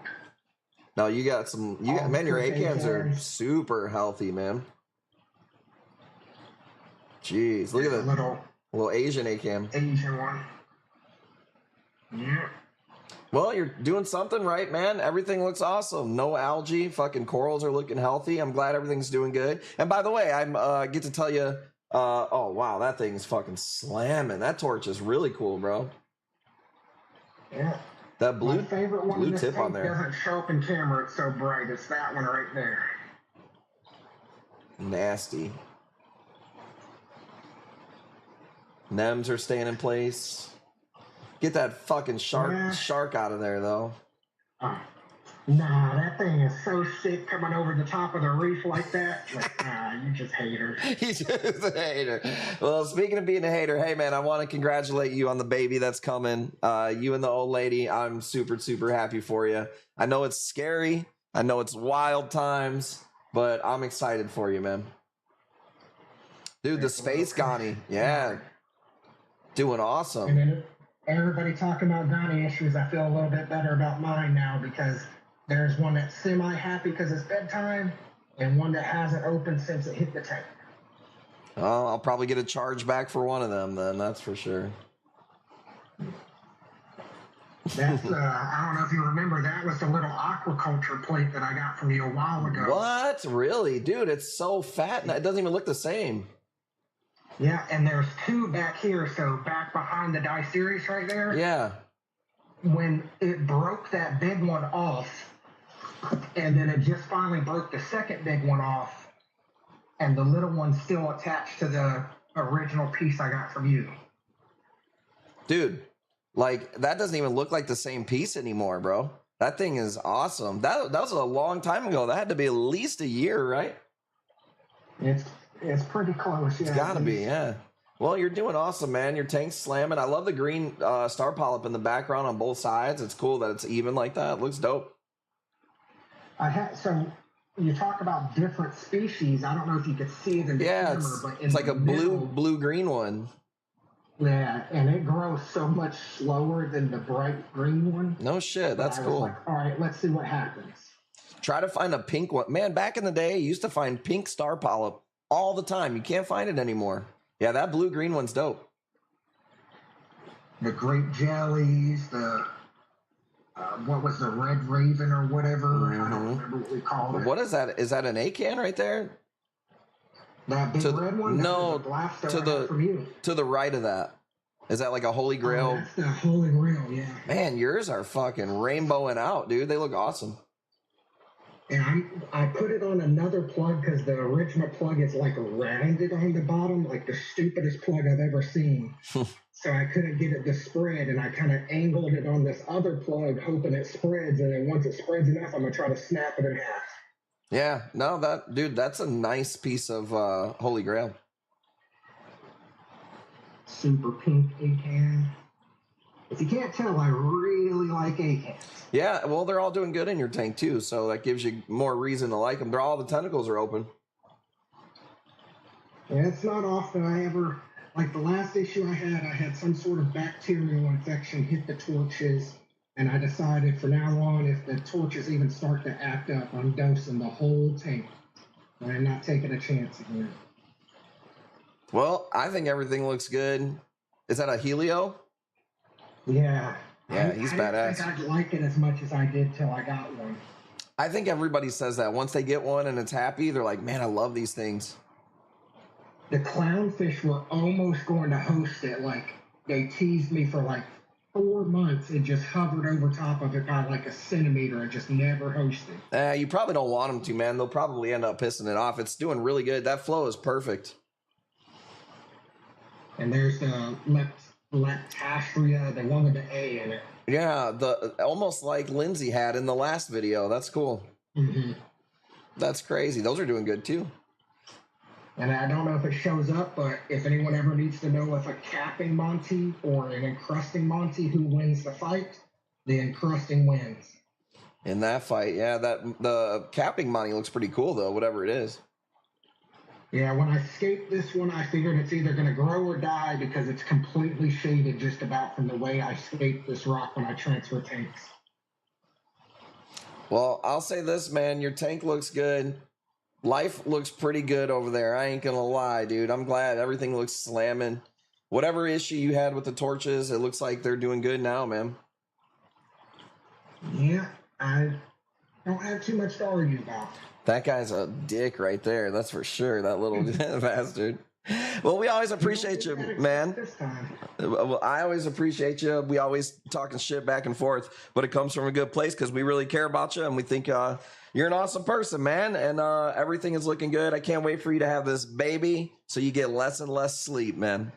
No, you got some. Man, your ACAMs are super healthy, man. Jeez, look at that little Asian ACAM. Asian one. Yeah. Well, you're doing something right, man. Everything looks awesome. No algae. Fucking corals are looking healthy. I'm glad everything's doing good. And by the way, I get to tell you. Oh wow, that thing's fucking slamming. That torch is really cool, bro. Yeah. That blue favorite one blue tip on there doesn't show up in camera. It's so bright. It's that one right there. Nasty. Nems are staying in place. Get that fucking shark out of there, though. Nah, that thing is so sick coming over the top of the reef like that. Like, nah, you just hater. He's just a hater. Well, speaking of being a hater, hey, man, I want to congratulate you on the baby that's coming. You and the old lady, I'm super, super happy for you. I know it's scary. I know it's wild times, but I'm excited for you, man. Dude, the Space Ghani, yeah. Doing awesome. And then everybody talking about Ghani issues, I feel a little bit better about mine now because there's one that's semi-happy because it's bedtime and one that hasn't opened since it hit the tank. Oh, I'll probably get a charge back for one of them then, that's for sure. That's, I don't know if you remember, that was the little aquaculture plate that I got from you a while ago. What? Really? Dude, it's so fat and it doesn't even look the same. Yeah, and there's two back here, so back behind the Die Series right there. Yeah. When it broke that big one off, and then it just finally broke the second big one off, and the little one's still attached to the original piece I got from you. Dude, like, that doesn't even look like the same piece anymore, bro. That thing is awesome. That was a long time ago. That had to be at least a year, right? It's pretty close, yeah. It's gotta be, yeah. Well, you're doing awesome, man. Your tank's slamming. I love the green star polyp in the background on both sides. It's cool that it's even like that. It looks dope. So you talk about different species. I don't know if you could see it in the camera, but it's like a blue-green one. Yeah, and it grows so much slower than the bright green one. No shit, that's cool. Like, all right, let's see what happens. Try to find a pink one. Man, back in the day, you used to find pink star polyp all the time. You can't find it anymore. Yeah, that blue-green one's dope. The grape jellies, the what was the red raven or whatever? Mm-hmm. I don't remember what we called it. What is that? Is that an A-can right there? That big red one? No, to the right of that. Is that like a Holy Grail? Oh, that's the Holy Grail, yeah. Man, yours are fucking rainbowing out, dude. They look awesome. And I put it on another plug because the original plug is like rounded on the bottom, like the stupidest plug I've ever seen. So I couldn't get it to spread, and I kind of angled it on this other plug, hoping it spreads. And then once it spreads enough, I'm gonna try to snap it in half. Yeah, no, that's a nice piece of Holy Grail. Super pink A-can. If you can't tell, I really like A-cans. Yeah, well, they're all doing good in your tank too, so that gives you more reason to like them. All the tentacles are open. Yeah, it's not often I ever, like the last issue I had some sort of bacterial infection hit the torches, and I decided from now on, if the torches even start to act up, I'm dosing the whole tank. I'm not taking a chance again. Well, I think everything looks good. Is that a Helio? Yeah. Yeah, he's badass. I didn't think I'd like it as much as I did till I got one. I think everybody says that. Once they get one and it's happy, they're like, man, I love these things. The clownfish were almost going to host it. Like, they teased me for like 4 months. It just hovered over top of it by like a centimeter and just never hosted. You probably don't want them to, man. They'll probably end up pissing it off. It's doing really good. That flow is perfect. And there's the Leptastria, the one with the A in it. Yeah, almost like Lindsay had in the last video. That's cool. Mm-hmm. That's crazy. Those are doing good too. And I don't know if it shows up, but if anyone ever needs to know if a capping Monty or an encrusting Monty, who wins the fight, the encrusting wins. In that fight, yeah, the capping Monty looks pretty cool though, whatever it is. Yeah, when I escaped this one, I figured it's either going to grow or die because it's completely shaded just about from the way I escaped this rock when I transfer tanks. Well, I'll say this, man. Your tank looks good. Life looks pretty good over there. I ain't going to lie, dude. I'm glad everything looks slamming. Whatever issue you had with the torches, it looks like they're doing good now, man. Yeah, I don't have too much to argue about. That guy's a dick right there. That's for sure. That little bastard. Well, we always appreciate you, man. Well, I always appreciate you. We always talking shit back and forth, but it comes from a good place because we really care about you and we think you're an awesome person, man. And everything is looking good. I can't wait for you to have this baby so you get less and less sleep, man.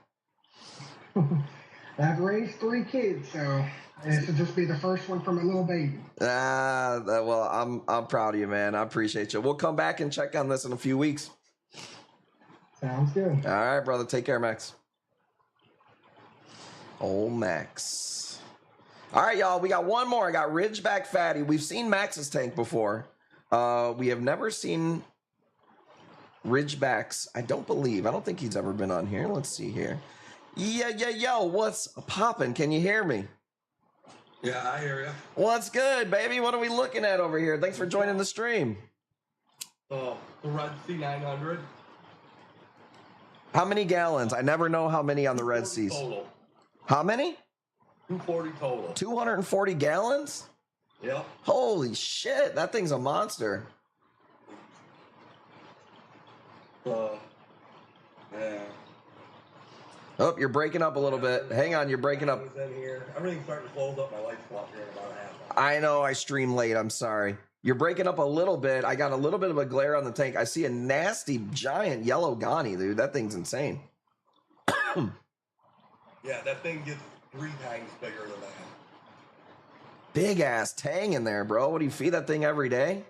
I've raised 3 kids, so this will just be the first one from a little baby. Well, I'm proud of you, man. I appreciate you. We'll come back and check on this in a few weeks. Sounds good. All right, brother. Take care, Max. Old Max. All right, y'all. We got one more. I got Ridgeback Fatty. We've seen Max's tank before. We have never seen Ridgeback's. I don't think he's ever been on here. Let's see here. Yo, what's poppin'? Can you hear me? Yeah, I hear you. What's good, baby? What are we looking at over here? Thanks for joining the stream. Oh, the Red C900. How many gallons? I never know how many on the Red Seas. Total. How many? 240 total. 240 gallons? Yep. Holy shit, that thing's a monster. Yeah. Oh, you're breaking up a little bit. Hang on, you're breaking up. In here. Everything's starting to close up. My lights go off here in about a half hour. I know I stream late. I'm sorry. You're breaking up a little bit. I got a little bit of a glare on the tank. I see a nasty, giant yellow Ghani, dude. That thing's insane. Yeah, that thing gets 3 times bigger than that. Big ass tang in there, bro. What do you feed that thing every day?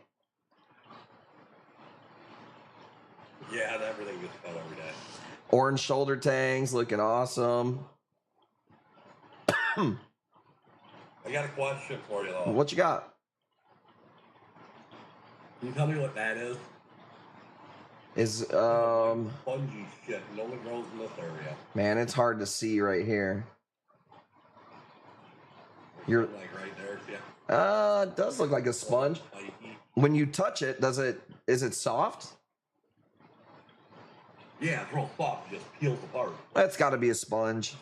Yeah, everything gets fed every day. Orange shoulder tangs, looking awesome. I got a question for you, though. What you got? Can you tell me what that is? Is Spongy shit. It only grows in this area. man, it's hard to see right here. You're like right there, yeah. It does look like a sponge. When you touch it, is it soft? Yeah, it's real soft. It just peels apart. That's got to be a sponge.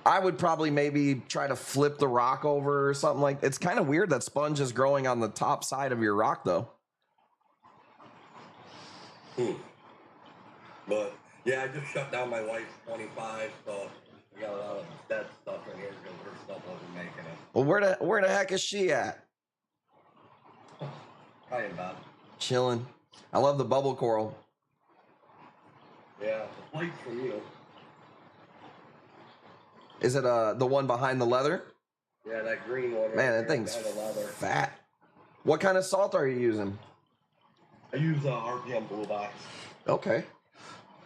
I would probably maybe try to flip the rock over or something like. It's kind of weird that sponge is growing on the top side of your rock, though. But yeah, I just shut down my wife's 25, so I got a lot of dead stuff in here because her stuff wasn't making it. Well, where the heck is she at? Hi, Bob. Chilling. I love the bubble coral. Yeah, the plate's from you. Is it the one behind the leather? Yeah, that green one. Right Man, there that thing's behind the leather. fat. What kind of salt are you using? I use RPM Blue Box. Okay.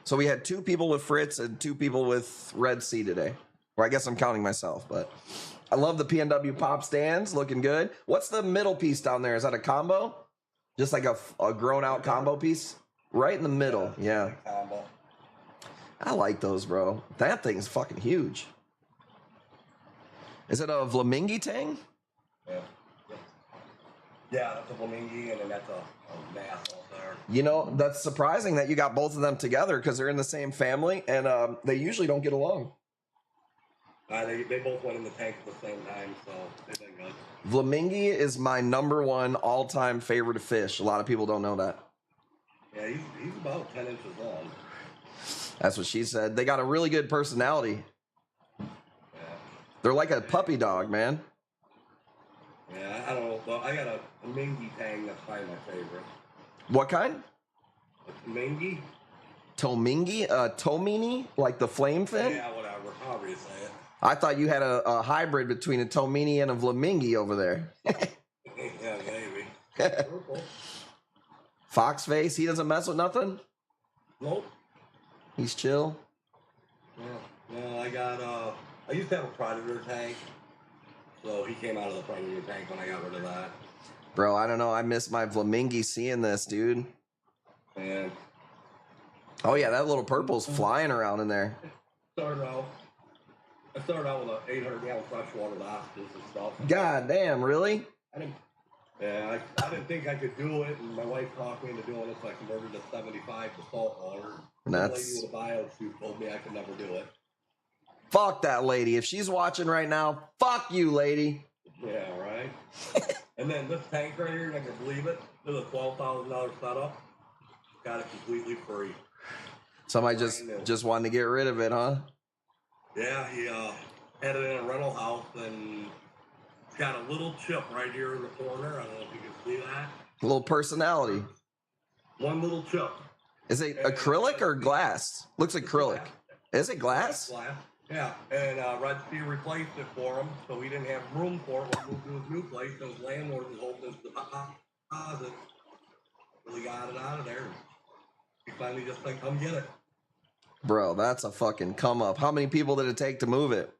So we had 2 people with Fritz and 2 people with Red Sea today. Or I guess I'm counting myself, but I love the PNW pop stands, looking good. What's the middle piece down there? Is that a combo? Just like a grown out combo piece? Right in the middle, yeah. Combo. I like those, bro. That thing's fucking huge. Is it a Vlamingi tang? Yeah. Yeah, that's a Flamingi, and then that's a mass out there. You know, that's surprising that you got both of them together because they're in the same family and they usually don't get along. They both went in the tank at the same time, so they've been good. Vlamingi is my #1 all-time favorite fish. A lot of people don't know that. Yeah, he's about 10 inches long. That's what she said. They got a really good personality. Yeah. They're like a puppy dog, man. Yeah, I don't know. But I got a Mingy tang that's probably my favorite. What kind? A Mingy? Tomingi? Tomini? Like the flame fin? Yeah, whatever. However you say it. I thought you had a hybrid between a Tomini and a Vlamingi over there. Yeah, maybe. Fox face? He doesn't mess with nothing? Nope. He's chill? Yeah. No, I used to have a Predator tank. So he came out of the Predator tank when I got rid of that. Bro, I don't know. I miss my Vlamingi seeing this, dude. And oh, yeah, that little purple's flying around in there. I started out with an 800-gallon freshwater lobsters and stuff. God damn, really? I didn't think I could do it, and my wife talked me into doing it, so I converted to 75 to salt water. The lady with a bio suit told me I could never do it. Fuck that lady. If she's watching right now, fuck you, lady. Yeah, right? And then this tank right here, I can believe it, there's a $12,000 setup. Got it completely free. Somebody just wanted to get rid of it, huh? Yeah, he had it in a rental house, and it's got a little chip right here in the corner. I don't know if you can see that. A little personality. One little chip. Is it acrylic or glass? Looks acrylic. Is it glass? Glass. Yeah, and Red Sea replaced it for him, so he didn't have room for it when he moved to his new place, and his landlord was holding his deposit. So he got it out of there. He finally just said, come get it. Bro, that's a fucking come up. How many people did it take to move it?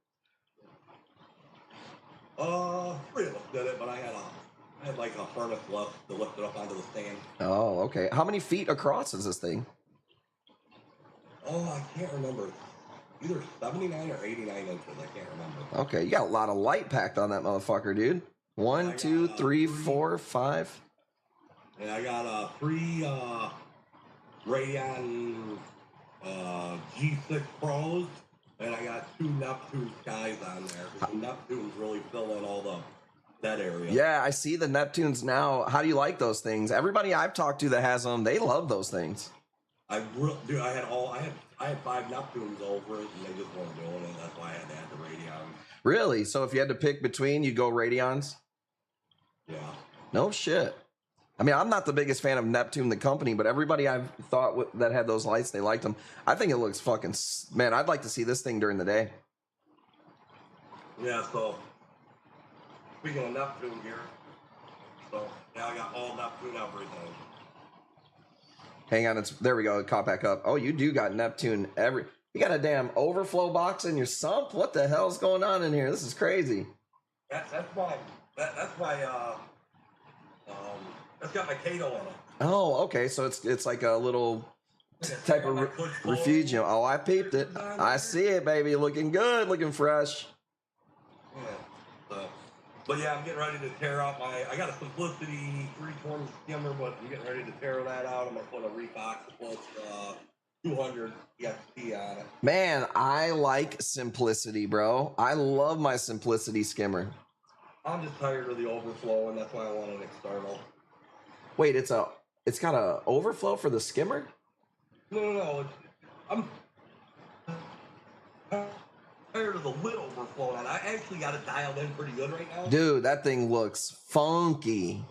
3 of us did it, but I had like a furnace lift to lift it up onto the stand. Oh, okay. How many feet across is this thing? Oh, I can't remember. Either 79 or 89 inches. I can't remember. Okay, you got a lot of light packed on that motherfucker, dude. 1, 2, 3, 4, 5. And I got 3 Radeon G6 Pros, and I got 2 Neptune Skies on there. The Neptune's really filling all that area. Yeah, I see the Neptunes now. How do you like those things? Everybody I've talked to that has them, they love those things. Dude, I had 5 Neptunes over it, and they just weren't doing it. That's why I had to add the Radeon. Really? So if you had to pick between, you'd go Radeons? Yeah. No shit. I mean, I'm not the biggest fan of Neptune, the company, but everybody I've thought that had those lights, they liked them. I think it looks fucking... Man, I'd like to see this thing during the day. Yeah, so... Speaking of Neptune here, so now I got all Neptune everything. Hang on, there we go. It caught back up. Oh, you do got Neptune You got a damn overflow box in your sump? What the hell's going on in here? This is crazy. That's got my Kato on it. Oh, okay. So it's like a little type of refuge. Oh, I peeped it. I see it, baby. Looking good, looking fresh. Yeah. So, but yeah, I'm getting ready to tear out I got a Simplicity 320 skimmer, but I'm getting ready to tear that out. I'm gonna put a Refox plus 200 EXP on it. Man, I like Simplicity, bro. I love my Simplicity skimmer. I'm just tired of the overflow, and that's why I want an external. Wait, it's got a overflow for the skimmer? No. I'm tired of the lid overflowing on. I actually got it dialed in pretty good right now. Dude, that thing looks funky.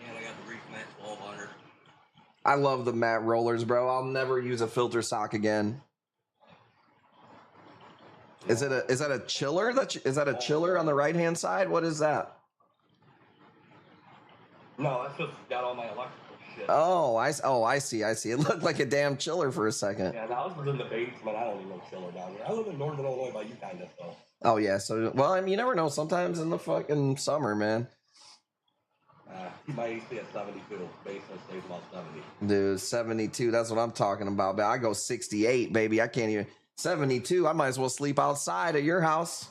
And I got the Reef Max 1200. I love the matte rollers, bro. I'll never use a filter sock again. Is that a chiller? Is that a chiller on the right hand side? What is that? No, that's just got all my electrical shit. Oh, I see. It looked like a damn chiller for a second. Yeah, I was in the basement. I don't even know chiller down here. I live in Northern Illinois by you kind of so. Oh yeah, so well, I mean, you never know. Sometimes in the fucking summer, man. Keep my AC at 72. Basement stays about 70. Dude, 72. That's what I'm talking about. But I go 68, baby. I can't even 72. I might as well sleep outside at your house.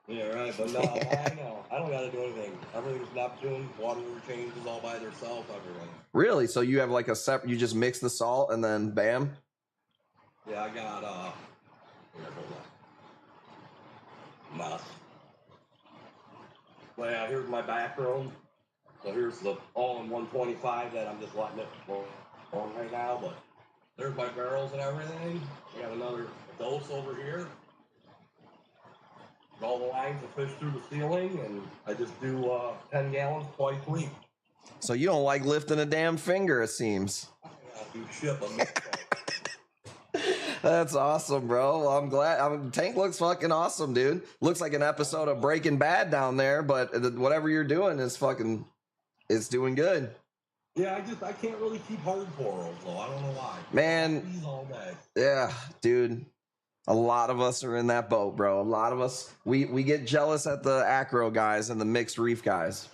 Yeah, right. But no, I know. I don't got to do anything. Everything's Neptune. Water changes all by themselves. Everything. Really? So you have like a separate? You just mix the salt and then bam. Yeah, I got mess. But yeah, here's my back room. So here's the all-in-one 125 that I'm just letting it on right now. But there's my barrels and everything. We got another dose over here. All the lines are fished through the ceiling, and I just do 10 gallons twice a week. So you don't like lifting a damn finger, it seems. I do shit, but That's awesome, bro. Well, I'm glad. Tank looks fucking awesome, dude. Looks like an episode of Breaking Bad down there, but whatever you're doing is fucking, it's doing good. Yeah, I can't really keep hardcore though. I don't know why. Man. All day. Yeah, dude. A lot of us are in that boat, bro. A lot of us, we get jealous at the acro guys and the mixed reef guys.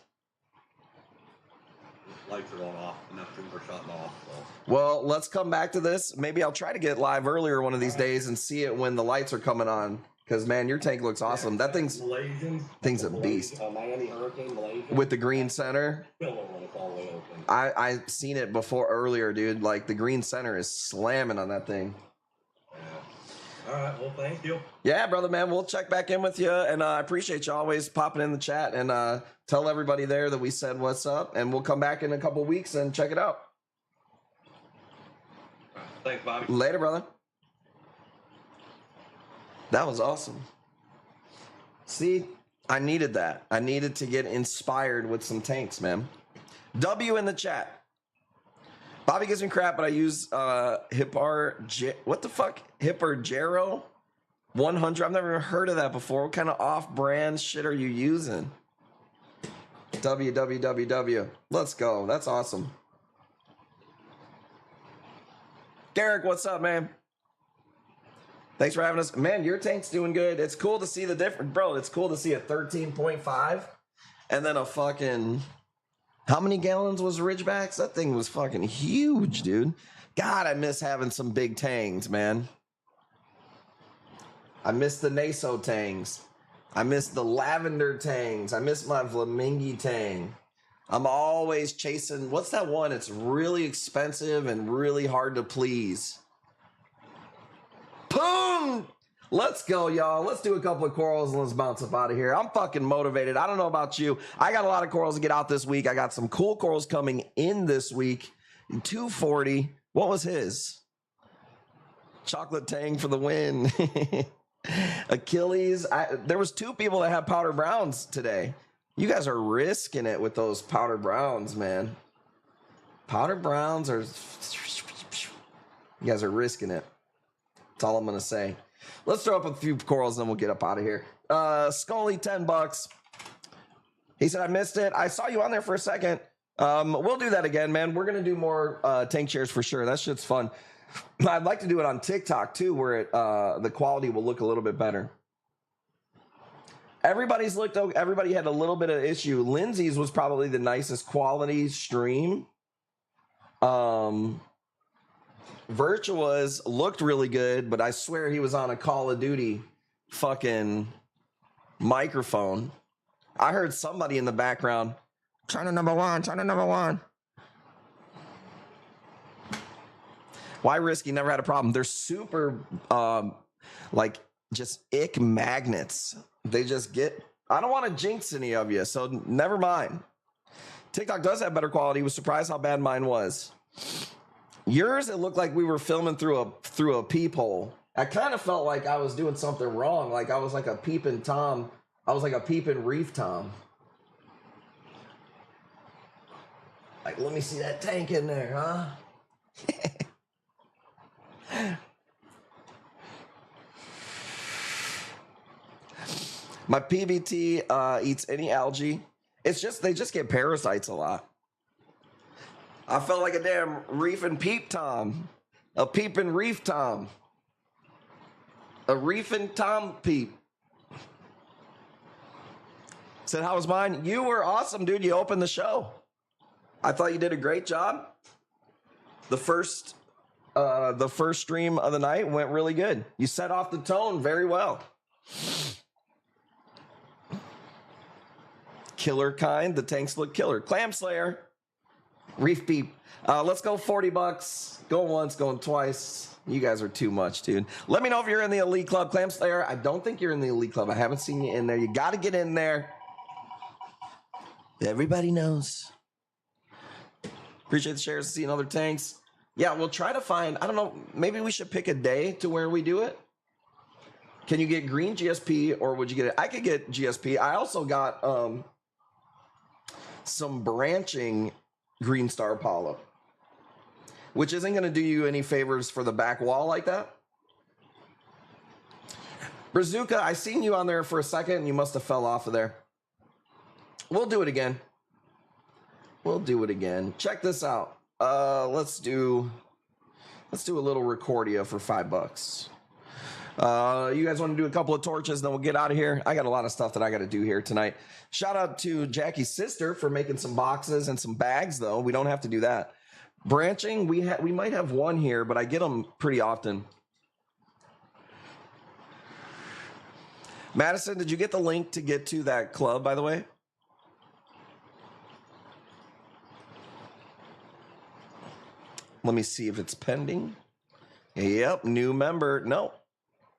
Lights are going off. Neptunes are shutting off. So. Well, let's come back to this. Maybe I'll try to get live earlier one of these days and see it when the lights are coming on. Because, man, your tank looks awesome. Yeah, that thing's a beast. Miami Hurricane, Malaysia. With the green center. I seen it before earlier, dude. Like, the green center is slamming on that thing. All right, well, thank you. Yeah, brother, man, we'll check back in with you, and I appreciate you always popping in the chat, and tell everybody there that we said what's up, and we'll come back in a couple weeks and check it out. Thanks, Bobby. Later, brother. That was awesome. See, I needed that. I needed to get inspired with some tanks, man. W in the chat. Bobby gives me crap, but I use what the fuck? Hipper 100. I've never even heard of that before. What kind of off-brand shit are you using? WWWW. Let's go. That's awesome. Derek, what's up, man? Thanks for having us. Man, your tank's doing good. It's cool to see the difference. Bro, it's cool to see a 13.5 and then a fucking... How many gallons was Ridgebacks? That thing was fucking huge, dude. God, I miss having some big tangs, man. I miss the Naso tangs. I miss the lavender tangs. I miss my Flamingi tang. I'm always chasing. What's that one? It's really expensive and really hard to please. Boom! Let's go, y'all. Let's do a couple of corals and let's bounce up out of here. I'm fucking motivated. I don't know about you. I got a lot of corals to get out this week. I got some cool corals coming in this week. 240. What was his? Chocolate Tang for the win. Achilles. There was 2 people that had powder browns today. You guys are risking it with those powder browns, man. Powder browns are... You guys are risking it. That's all I'm going to say. Let's throw up a few corals and then we'll get up out of here. Scully, $10. He said, I missed it. I saw you on there for a second. We'll do that again, man. We're going to do more tank shares for sure. That shit's fun. I'd like to do it on TikTok too, where the quality will look a little bit better. Everybody had a little bit of issue. Lindsay's was probably the nicest quality stream. Virtua's looked really good, but I swear he was on a Call of Duty fucking microphone. I heard somebody in the background, China number one. Why risky? Never had a problem. They're super, like, just ick magnets. They just get, I don't want to jinx any of you, so never mind. TikTok does have better quality. Was surprised how bad mine was. Yours, it looked like we were filming through a peephole. I kind of felt like I was doing something wrong. Like I was like a peeping Tom. I was like a peeping reef Tom. Like, let me see that tank in there, huh? My PBT eats any algae. It's just, they just get parasites a lot. I felt like a damn reef and peep Tom. A peeping reef Tom. A reef and Tom peep. Said, how was mine? You were awesome, dude. You opened the show. I thought you did a great job. The first stream of the night went really good. You set off the tone very well. Killer kind. The tanks look killer. Clam Slayer. Reef Beep. Let's go $40. Going once, going twice. You guys are too much, dude. Let me know if you're in the Elite Club. Clam Slayer, I don't think you're in the Elite Club. I haven't seen you in there. You got to get in there. Everybody knows. Appreciate the shares. Seeing other tanks. Yeah, we'll try to find, I don't know, maybe we should pick a day to where we do it. Can you get green GSP or would you get it? I could get GSP. I also got some branching Green Star Apollo, which isn't going to do you any favors for the back wall like that. Brazuka, I seen you on there for a second and you must have fell off of there. We'll do it again. We'll do it again. Check this out. Let's do a little Recordia for $5. You guys want to do a couple of torches, then we'll get out of here. I got a lot of stuff that I got to do here tonight. Shout out to Jackie's sister for making some boxes and some bags, though. We don't have to do that. Branching, we might have one here, but I get them pretty often. Madison, did you get the link to get to that club, by the way? Let me see if it's pending. Yep, new member. No.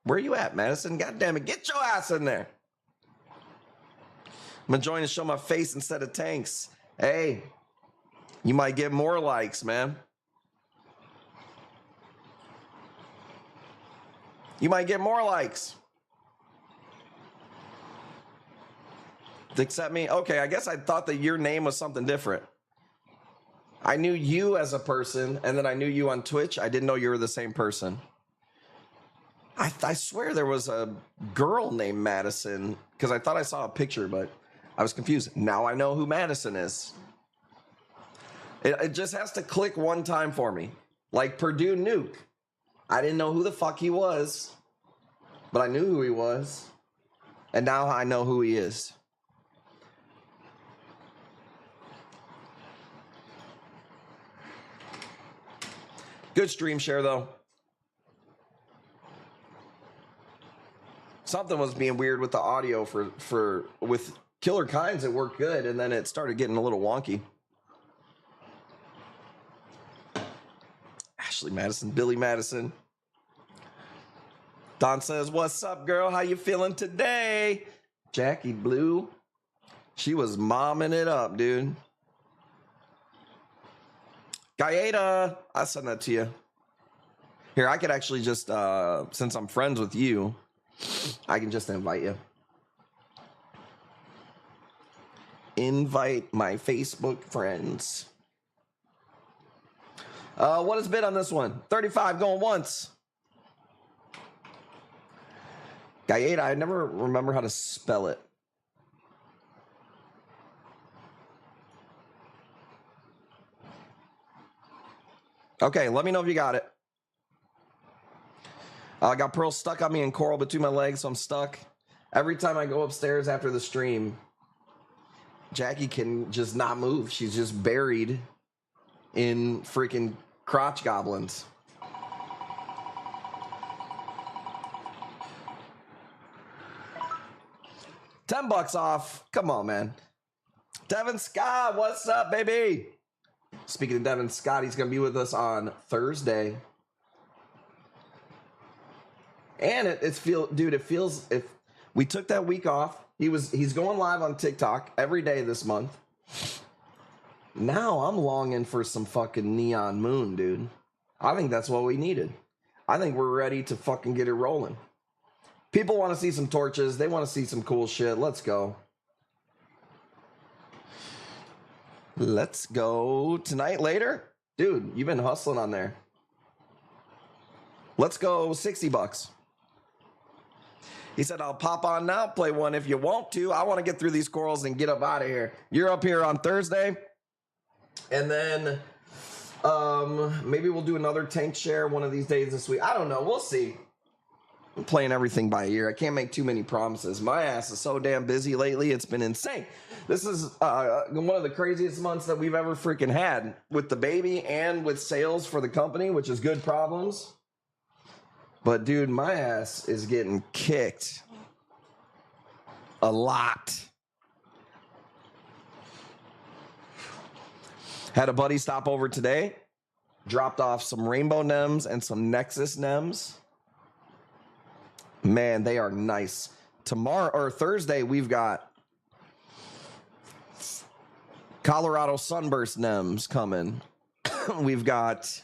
Where you at, Madison? God damn it. Get your ass in there. I'm enjoying to show my face instead of tanks. Hey, you might get more likes, man. You might get more likes. Accept me? Okay, I guess I thought that your name was something different. I knew you as a person, and then I knew you on Twitch. I didn't know you were the same person. I swear there was a girl named Madison, because I thought I saw a picture, but I was confused. Now I know who Madison is. It just has to click one time for me. Like Purdue Nuke. I didn't know who the fuck he was, but I knew who he was. And now I know who he is. Good stream share, though. Something was being weird with the audio with Killer Kinds, it worked good, and then it started getting a little wonky. Ashley Madison, Billy Madison. Don says, what's up, girl? How you feeling today? Jackie Blue. She was momming it up, dude. Gaeta, I'll send that to you. Here, I could actually just, since I'm friends with you, I can just invite you. Invite my Facebook friends. What is bid on this one? 35 going once. Gaeta, I never remember how to spell it. Okay, let me know if you got it. I got Pearl stuck on me and Coral between my legs, so I'm stuck. Every time I go upstairs after the stream, Jackie can just not move. She's just buried in freaking crotch goblins. $10 off. Come on, man. Devin Scott, what's up, baby? Speaking of Devin Scott, he's going to be with us on Thursday. And it feels if we took that week off, he's going live on TikTok every day this month. Now I'm longing for some fucking Neon Moon, dude. I think that's what we needed. I think we're ready to fucking get it rolling. People want to see some torches. They want to see some cool shit. Let's go. Let's go. Tonight, later? Dude, you've been hustling on there. Let's go $60. He said, I'll pop on now, play one if you want to. I want to get through these corals and get up out of here. You're up here on Thursday. And then maybe we'll do another tank share one of these days this week. I don't know. We'll see. I'm playing everything by ear. I can't make too many promises. My ass is so damn busy lately. It's been insane. This is one of the craziest months that we've ever freaking had with the baby and with sales for the company, which is good problems. But, dude, my ass is getting kicked a lot. Had a buddy stop over today, dropped off some Rainbow Nems and some Nexus Nems. Man, they are nice. Tomorrow or Thursday, we've got Colorado Sunburst Nems coming. We've got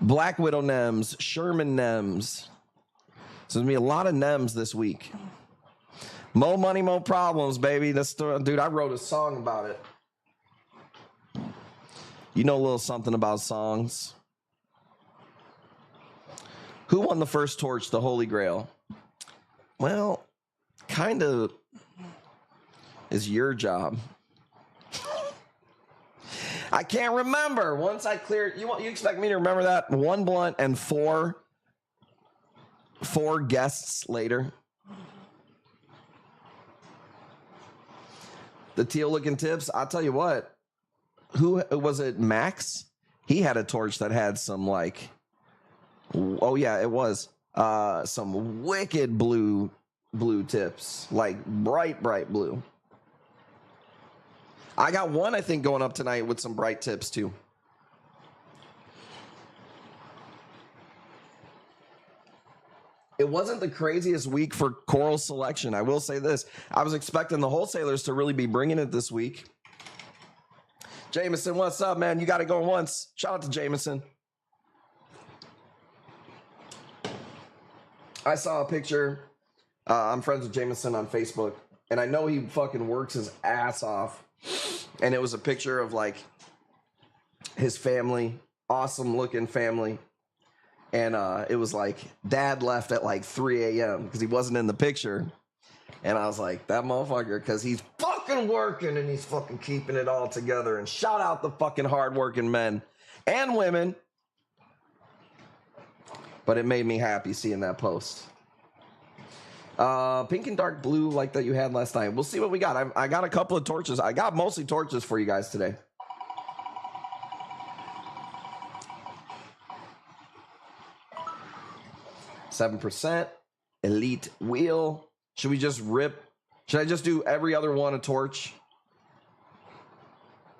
Black Widow Nems, Sherman Nems. So there's going to be a lot of Nems this week. Mo money, mo problems, baby. Dude, I wrote a song about it. You know a little something about songs. Who won the first torch, the Holy Grail? Well, kind of is your job. I can't remember. Once I cleared, you expect me to remember that? One blunt and four guests later. The teal looking tips. I'll tell you what. Who was it? Max? He had a torch that had some like. Oh yeah, it was some wicked blue tips, like bright blue. I got one, I think, going up tonight with some bright tips, too. It wasn't the craziest week for coral selection. I will say this. I was expecting the wholesalers to really be bringing it this week. Jameson, what's up, man? You got it going once. Shout out to Jameson. I saw a picture. I'm friends with Jameson on Facebook, and I know he fucking works his ass off. And it was a picture of like his family, awesome looking family. And it was like dad left at like 3 a.m. because he wasn't in the picture. And I was like, that motherfucker, because he's fucking working and he's fucking keeping it all together. And shout out the fucking hardworking men and women. But it made me happy seeing that post. Pink and dark blue like that you had last night. We'll see what we got. I got a couple of torches. I got mostly torches for you guys today. $7%. Elite wheel. Should we just rip? Should I just do every other one a torch?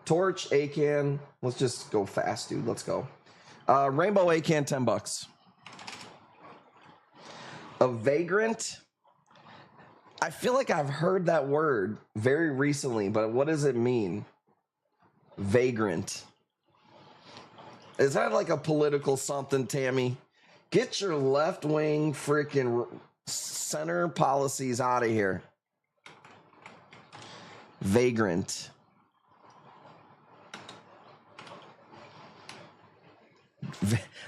Torch, ACAN. Let's just go fast, dude. Let's go. Rainbow ACAN, $10. A vagrant. I feel like I've heard that word very recently, but what does it mean? Vagrant. Is that like a political something, Tammy? Get your left-wing freaking center policies out of here. Vagrant.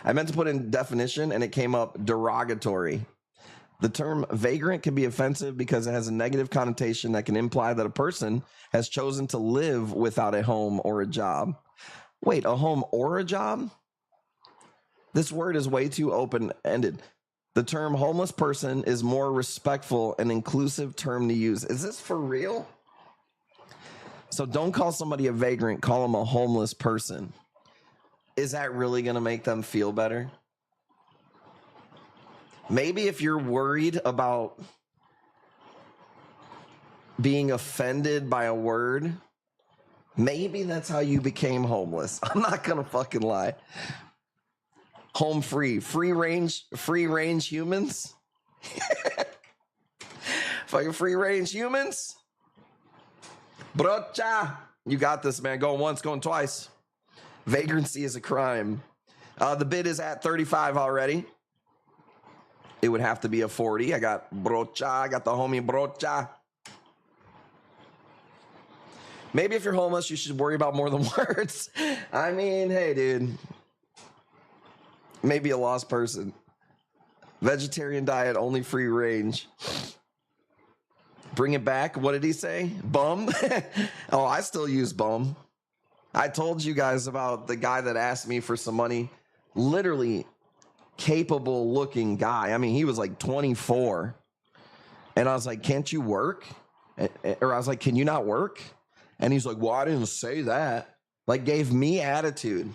I meant to put in definition and it came up derogatory. The term vagrant can be offensive because it has a negative connotation that can imply that a person has chosen to live without a home or a job. Wait, a home or a job? This word is way too open-ended. The term homeless person is more respectful and inclusive term to use. Is this for real? So don't call somebody a vagrant, call them a homeless person. Is that really going to make them feel better? Maybe if you're worried about being offended by a word, maybe that's how you became homeless. I'm not going to fucking lie. Home free range humans. Fucking free range humans. Brocha. You got this, man. Going once, going twice. Vagrancy is a crime. The bid is at 35 already. It would have to be a 40. I got Brocha. I got the homie Brocha. Maybe if you're homeless, you should worry about more than words. I mean, hey, dude. Maybe a lost person. Vegetarian diet, only free range. Bring it back. What did he say? Bum? Oh, I still use bum. I told you guys about the guy that asked me for some money. Literally capable looking guy. I mean, he was like 24. And I was like, can't you work? Or I was like, can you not work? And he's like, well, I didn't say that. Like, gave me attitude.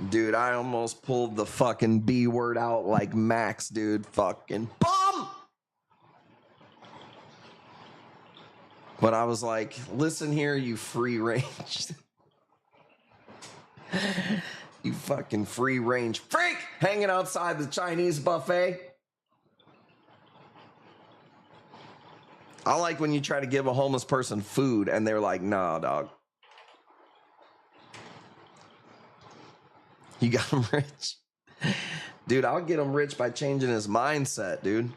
Dude, I almost pulled the fucking B word out like Max, dude. Fucking bum! But I was like, listen here, you free range. You fucking free range freak hanging outside the Chinese buffet. I like when you try to give a homeless person food and they're like, nah, dog. You got him rich. Dude, I'll get him rich by changing his mindset, dude.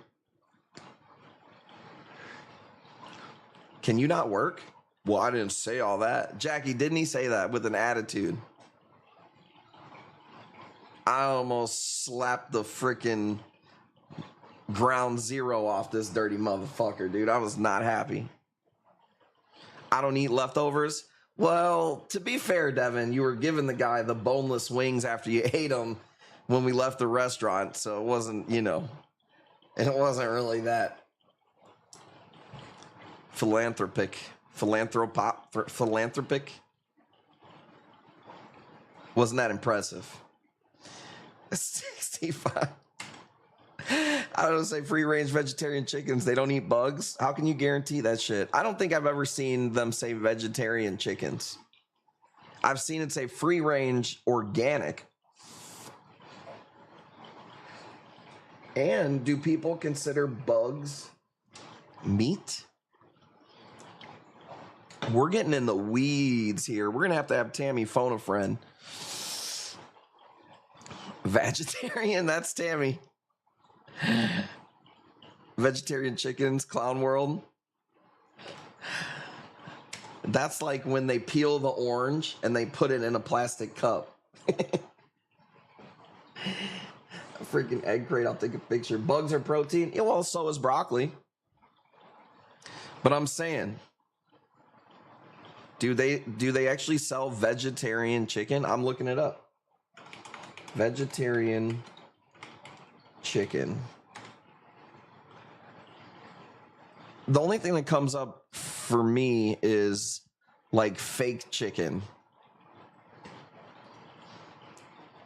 Can you not work? Well, I didn't say all that. Jackie, didn't he say that with an attitude? I almost slapped the freaking ground zero off this dirty motherfucker, dude. I was not happy. I don't eat leftovers. Well, to be fair, Devin, you were giving the guy the boneless wings after you ate them when we left the restaurant. So it wasn't, you know, it wasn't really that philanthropic. Wasn't that impressive? 65. I don't say free range vegetarian chickens. They don't eat bugs. How can you guarantee that shit? I don't think I've ever seen them say vegetarian chickens. I've seen it say free range organic. And do people consider bugs meat? We're getting in the weeds here. We're going to have Tammy phone a friend. Vegetarian, that's Tammy. Vegetarian chickens, Clown World. That's like when they peel the orange and they put it in a plastic cup. A freaking egg crate, I'll take a picture. Bugs are protein. Yeah, well, so is broccoli. But I'm saying, do they actually sell vegetarian chicken? I'm looking it up. Vegetarian chicken. The only thing that comes up for me is like fake chicken.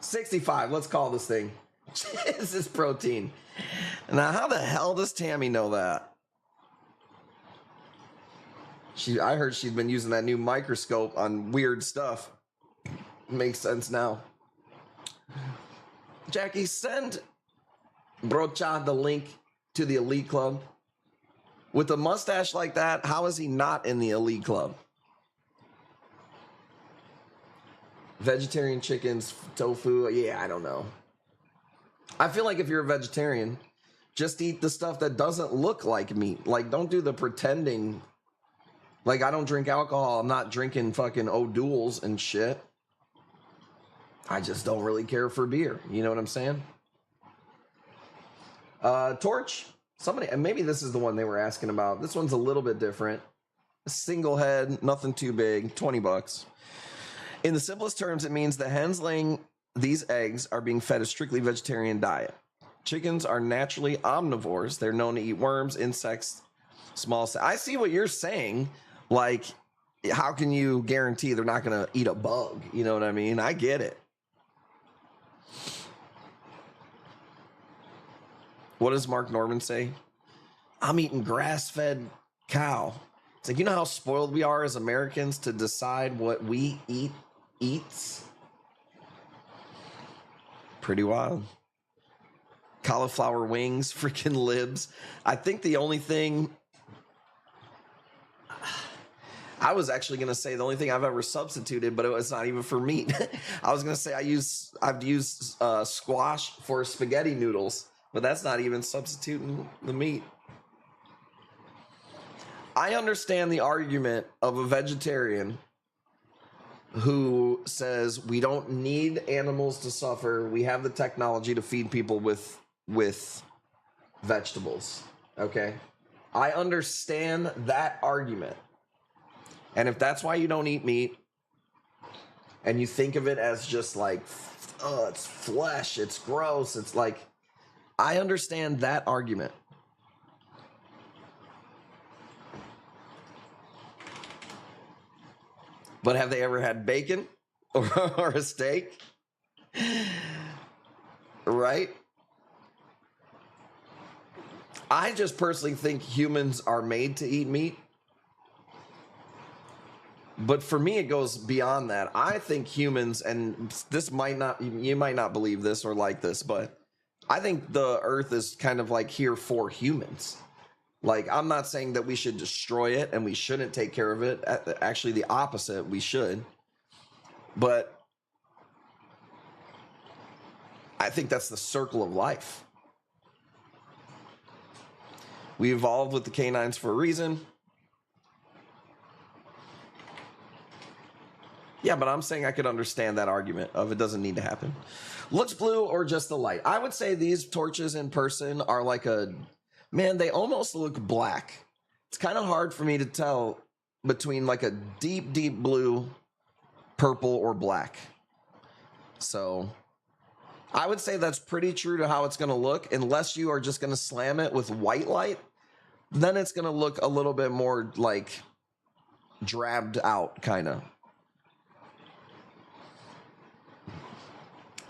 65, let's call this thing. This is protein. Now, how the hell does Tammy know that? I heard she'd been using that new microscope on weird stuff. Makes sense now. Jackie, send Brocha the link to the Elite Club. With a mustache like that, how is he not in the Elite Club? Vegetarian chickens, tofu, yeah, I don't know. I feel like if you're a vegetarian, just eat the stuff that doesn't look like meat. Like, don't do the pretending. Like, I don't drink alcohol. I'm not drinking fucking O'Doul's and shit. I just don't really care for beer. You know what I'm saying? Torch. Somebody, and maybe this is the one they were asking about. This one's a little bit different. A single head, nothing too big, 20 bucks. In the simplest terms, it means the hens laying these eggs are being fed a strictly vegetarian diet. Chickens are naturally omnivores. They're known to eat worms, insects, small. I see what you're saying. Like, how can you guarantee they're not going to eat a bug? You know what I mean? I get it. What does Mark Norman say? I'm eating grass-fed cow. It's like, you know how spoiled we are as Americans to decide what we eats? Pretty wild. Cauliflower wings, freaking libs. I think the only thing... I was actually going to say the only thing I've ever substituted, but it's not even for meat. I was going to say I've used squash for spaghetti noodles, but that's not even substituting the meat. I understand the argument of a vegetarian who says we don't need animals to suffer. We have the technology to feed people with vegetables. Okay? I understand that argument. And if that's why you don't eat meat, and you think of it as just like, oh, it's flesh, it's gross, it's like, I understand that argument. But have they ever had bacon or a steak? Right? I just personally think humans are made to eat meat. But for me, it goes beyond that. I think humans, and this might not, you might not believe this or like this, but I think the earth is kind of like here for humans. Like, I'm not saying that we should destroy it and we shouldn't take care of it. Actually, the opposite, we should. But I think that's the circle of life. We evolved with the canines for a reason. Yeah, but I'm saying I could understand that argument of it doesn't need to happen. Looks blue or just the light? I would say these torches in person are like a... Man, they almost look black. It's kind of hard for me to tell between like a deep, deep blue, purple, or black. So I would say that's pretty true to how it's going to look. Unless you are just going to slam it with white light, then it's going to look a little bit more like drabbed out, kind of.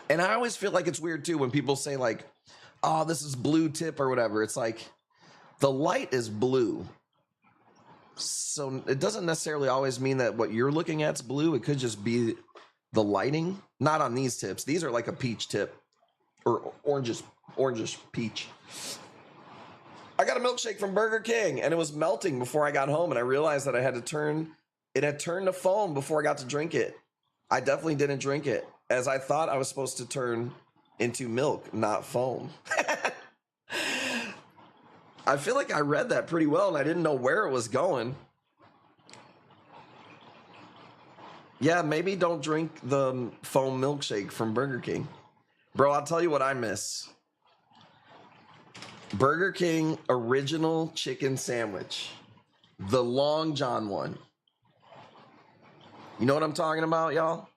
And I always feel like it's weird too when people say like, oh, this is blue tip or whatever. It's like the light is blue. So it doesn't necessarily always mean that what you're looking at is blue. It could just be the lighting. Not on these tips. These are like a peach tip or orangish peach. I got a milkshake from Burger King and it was melting before I got home and I realized that I had to it had turned to foam before I got to drink it. I definitely didn't drink it as I thought I was supposed to turn into milk, not foam. I feel like I read that pretty well and I didn't know where it was going. Yeah, maybe don't drink the foam milkshake from Burger King. Bro, I'll tell you what I miss. Burger King original chicken sandwich. The Long John one. You know what I'm talking about, y'all?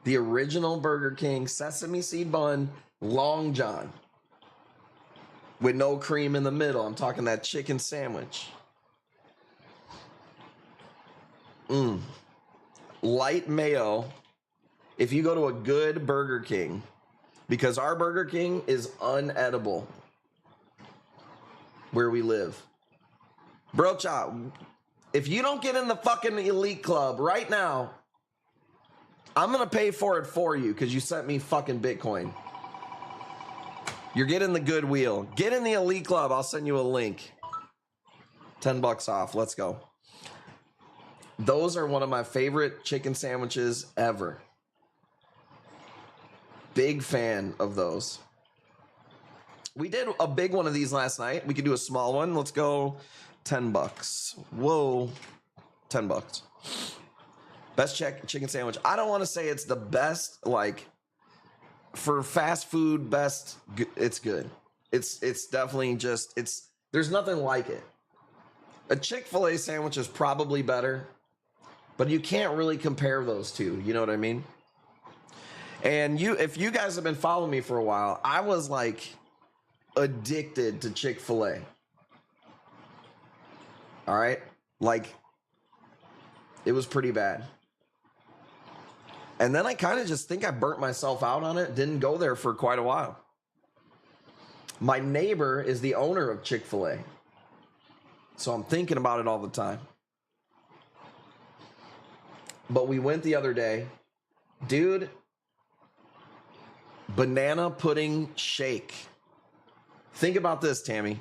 The original Burger King sesame seed bun, Long John. With no cream in the middle. I'm talking that chicken sandwich. Light mayo. If you go to a good Burger King, because our Burger King is unedible. where we live. Bro, Chop, if you don't get in the fucking elite club right now, I'm going to pay for it for you because you sent me fucking Bitcoin. You're getting the goodwill. Get in the elite club. I'll send you a link. $10 off. Let's go. Those are one of my favorite chicken sandwiches ever. Big fan of those. We did a big one of these last night. We could do a small one. Let's go $10. Whoa. $10. Best chicken sandwich. I don't want to say it's the best, like, for fast food, best, it's good. It's definitely just, there's nothing like it. A Chick-fil-A sandwich is probably better, but you can't really compare those two. You know what I mean? And if you guys have been following me for a while, I was like addicted to Chick-fil-A. All right? Like, it was pretty bad. And then I kind of just think I burnt myself out on it. Didn't go there for quite a while. My neighbor is the owner of Chick-fil-A. So I'm thinking about it all the time. But we went the other day. Dude, banana pudding shake. Think about this, Tammy.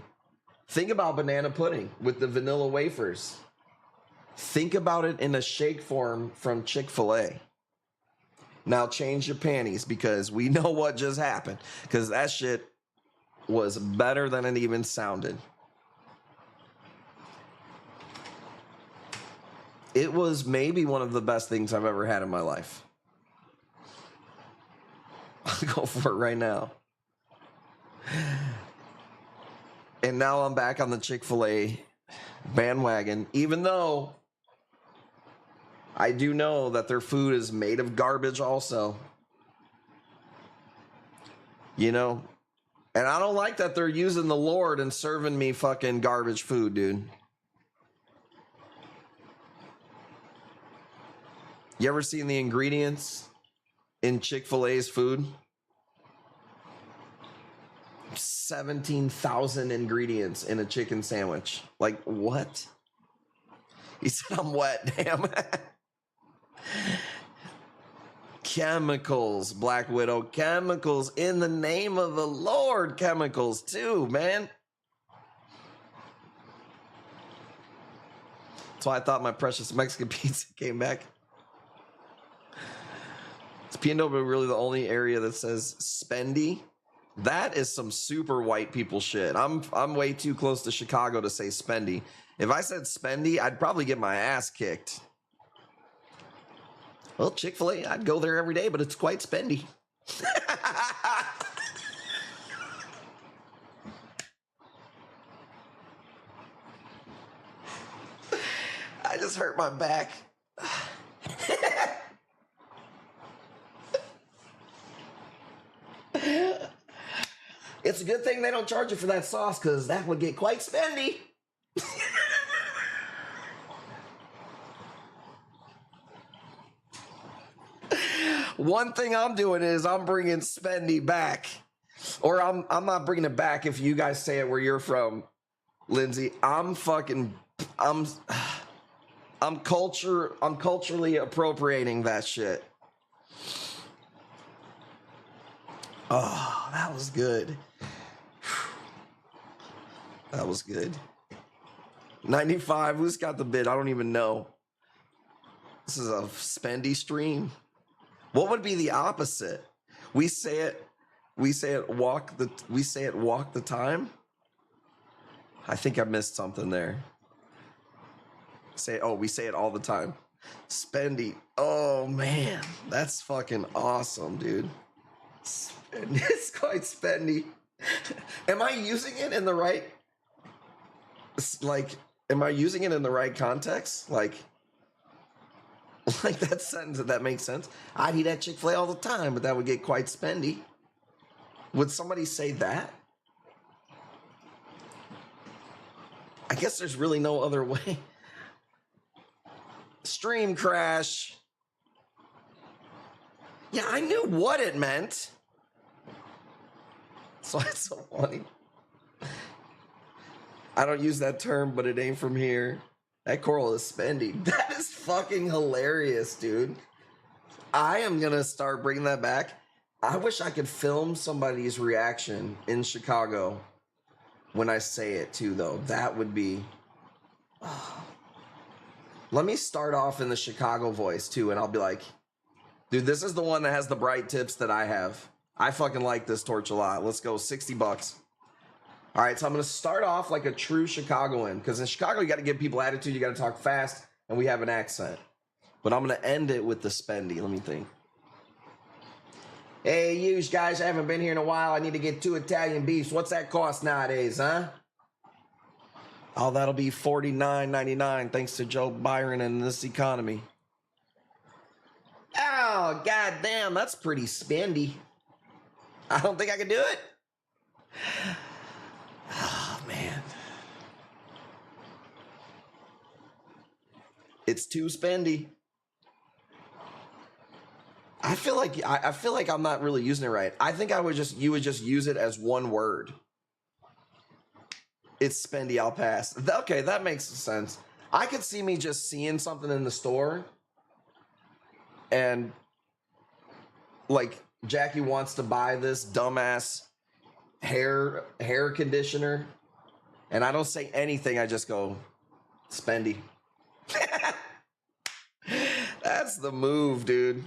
Think about banana pudding with the vanilla wafers. Think about it in a shake form from Chick-fil-A. Now change your panties because we know what just happened. Because that shit was better than it even sounded. It was maybe one of the best things I've ever had in my life. I'll go for it right now. And now I'm back on the Chick-fil-A bandwagon, even though I do know that their food is made of garbage also. You know? And I don't like that they're using the Lord and serving me fucking garbage food, dude. You ever seen the ingredients in Chick-fil-A's food? 17,000 ingredients in a chicken sandwich. Like, what? He said, I'm wet, damn. Chemicals, Black Widow, chemicals in the name of the Lord, chemicals too, man. That's why I thought my precious Mexican pizza came back. Is PNW really the only area that says spendy? That is some super white people shit. I'm way too close to Chicago to say spendy. If I said spendy, I'd probably get my ass kicked. Well, Chick-fil-A, I'd go there every day, but it's quite spendy. I just hurt my back. It's a good thing they don't charge you for that sauce, because that would get quite spendy. One thing I'm doing is I'm bringing spendy back. Or I'm not bringing it back if you guys say it where you're from, Lindsay. I'm culturally appropriating that shit. Oh, that was good. That was good. 95, who's got the bid? I don't even know. This is a spendy stream. What would be the opposite? We say it walk the time. I think I missed something there. We say it all the time. Spendy. Oh man, that's fucking awesome, dude. It's quite spendy. Am I using it in the right? Am I using it in the right context? Like that sentence, if that makes sense. I'd eat at Chick-fil-A all the time, but that would get quite spendy. Would somebody say that? I guess there's really no other way. Stream crash. Yeah, I knew what it meant. So it's so funny. I don't use that term, but it ain't from here. That coral is spendy. That is fucking hilarious, dude. I am gonna start bringing that back. I wish I could film somebody's reaction in Chicago when I say it too, though. That would be... Let me start off in the Chicago voice too, and I'll be like, dude, this is the one that has the bright tips that I have. I fucking like this torch a lot. Let's go, $60. All right, so I'm gonna start off like a true Chicagoan, because in Chicago, you gotta give people attitude, you gotta talk fast, and we have an accent. But I'm gonna end it with the spendy. Let me think. Hey, you guys, I haven't been here in a while. I need to get 2 Italian beefs. What's that cost nowadays, huh? Oh, that'll be $49.99 thanks to Joe Byron and this economy. Oh, goddamn, that's pretty spendy. I don't think I can do it. Oh, man. It's too spendy. I feel like I'm not really using it right. I think you would just use it as one word. It's spendy, I'll pass. Okay, that makes sense. I could see me just seeing something in the store and like Jackie wants to buy this dumbass hair conditioner and I don't say anything, I just go spendy. That's the move, dude.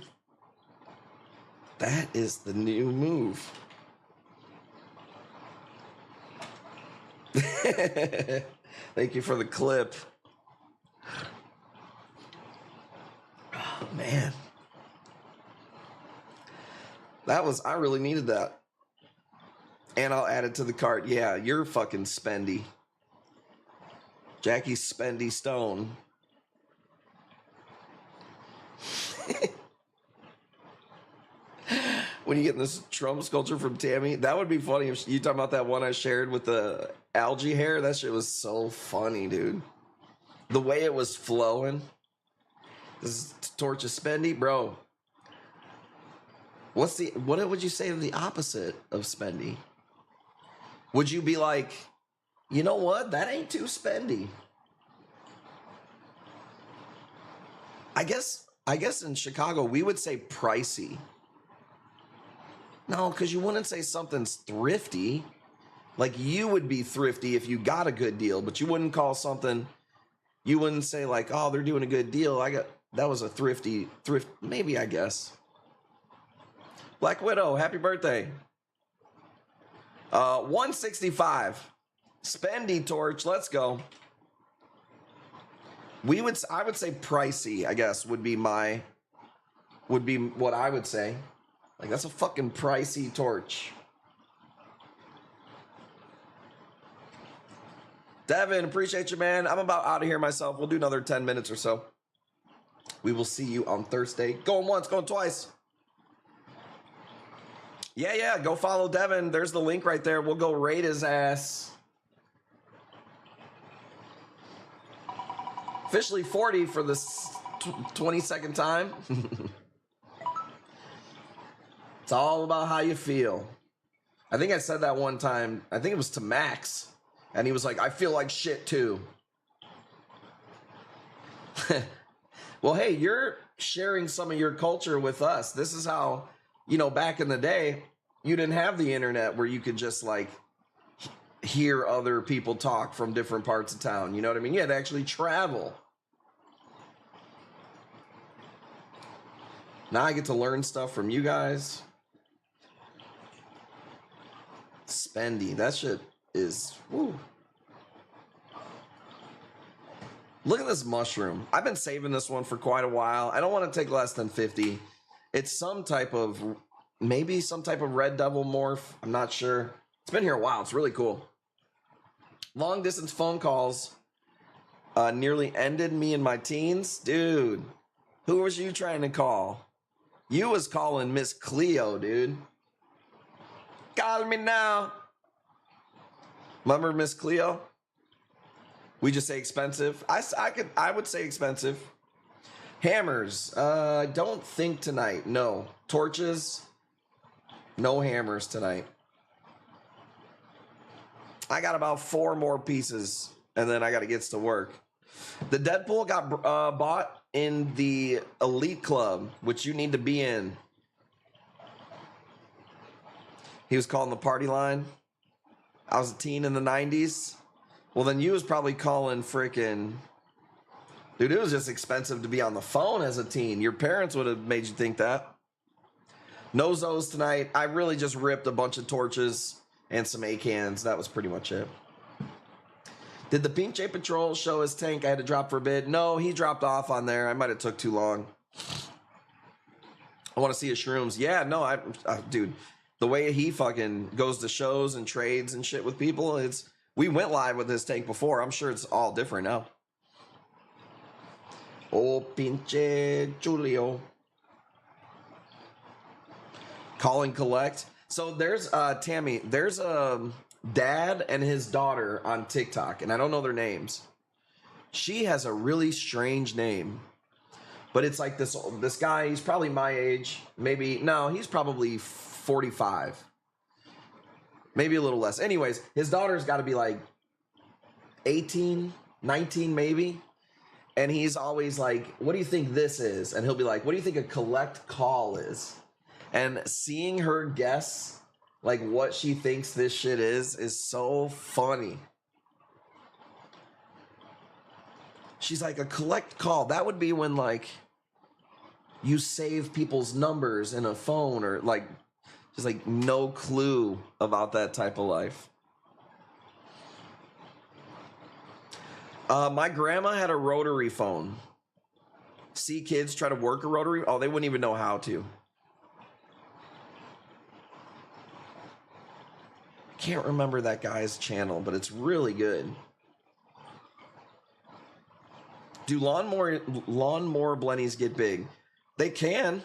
That is the new move. Thank you for the clip. Oh, man. I really needed that. And I'll add it to the cart. Yeah, you're fucking spendy. Jackie Spendy Stone. When you get this Trump sculpture from Tammy, that would be funny if you talking about that one I shared with the algae hair. That shit was so funny, dude. The way it was flowing. This torch is spendy, bro. What would you say to the opposite of spendy? Would you be like, you know what? That ain't too spendy. I guess in Chicago we would say pricey. No, because you wouldn't say something's thrifty. Like, you would be thrifty if you got a good deal, but you wouldn't call something, you wouldn't say like, oh, they're doing a good deal. That was a thrift, maybe, I guess. Black Widow, happy birthday. 165. Spendy torch, let's go. I would say pricey, I guess, would be what I would say. Like, that's a fucking pricey torch. Devin, appreciate you, man. I'm about out of here myself. We'll do another 10 minutes or so. We will see you on Thursday. Going once, going twice. Yeah, go follow Devin. There's the link right there. We'll go raid his ass. Officially 40 for this 22nd time. It's all about how you feel. I think I said that one time. I think it was to Max. And he was like, I feel like shit too. Well, hey, you're sharing some of your culture with us. This is how, back in the day, you didn't have the internet where you could just like hear other people talk from different parts of town. You know what I mean? You had to actually travel. Now I get to learn stuff from you guys. Spendy, that shit is, woo. Look at this mushroom. I've been saving this one for quite a while. I don't want to take less than 50. It's maybe some type of red devil morph. I'm not sure. It's been here a while. It's really cool. Long distance phone calls nearly ended me in my teens. Dude, who was you trying to call? You was calling Miss Cleo, dude. Call me now. Remember Miss Cleo? We just say expensive. I would say expensive. Hammers. Don't think tonight. No. Torches. No hammers tonight. I got about 4 more pieces, and then I got to get to work. The Deadpool got bought in the Elite Club, which you need to be in. He was calling the party line. I was a teen in the 90s. Well, then you was probably calling freaking... Dude, it was just expensive to be on the phone as a teen. Your parents would have made you think that. No Zos tonight. I really just ripped a bunch of torches and some A-cans. That was pretty much it. Did the Pinche Patrol show his tank I had to drop for a bit? No, he dropped off on there. I might have took too long. I want to see his shrooms. Yeah, no, dude, the way he fucking goes to shows and trades and shit with people, we went live with his tank before. I'm sure it's all different now. Oh, Pinche Julio. Call and collect. So there's Tammy, there's a dad and his daughter on TikTok, and I don't know their names. She has a really strange name, but it's like this guy, he's probably my age, he's probably 45, maybe a little less. Anyways, his daughter's got to be like 18, 19 maybe, and he's always like, what do you think this is? And he'll be like, what do you think a collect call is? And seeing her guess like what she thinks this shit is so funny. She's like, a collect call. That would be when like you save people's numbers in a phone, or like just like no clue about that type of life. My grandma had a rotary phone. See kids try to work a rotary? Oh, they wouldn't even know how to. Can't remember that guy's channel, but it's really good. Do lawnmower blennies get big? They can.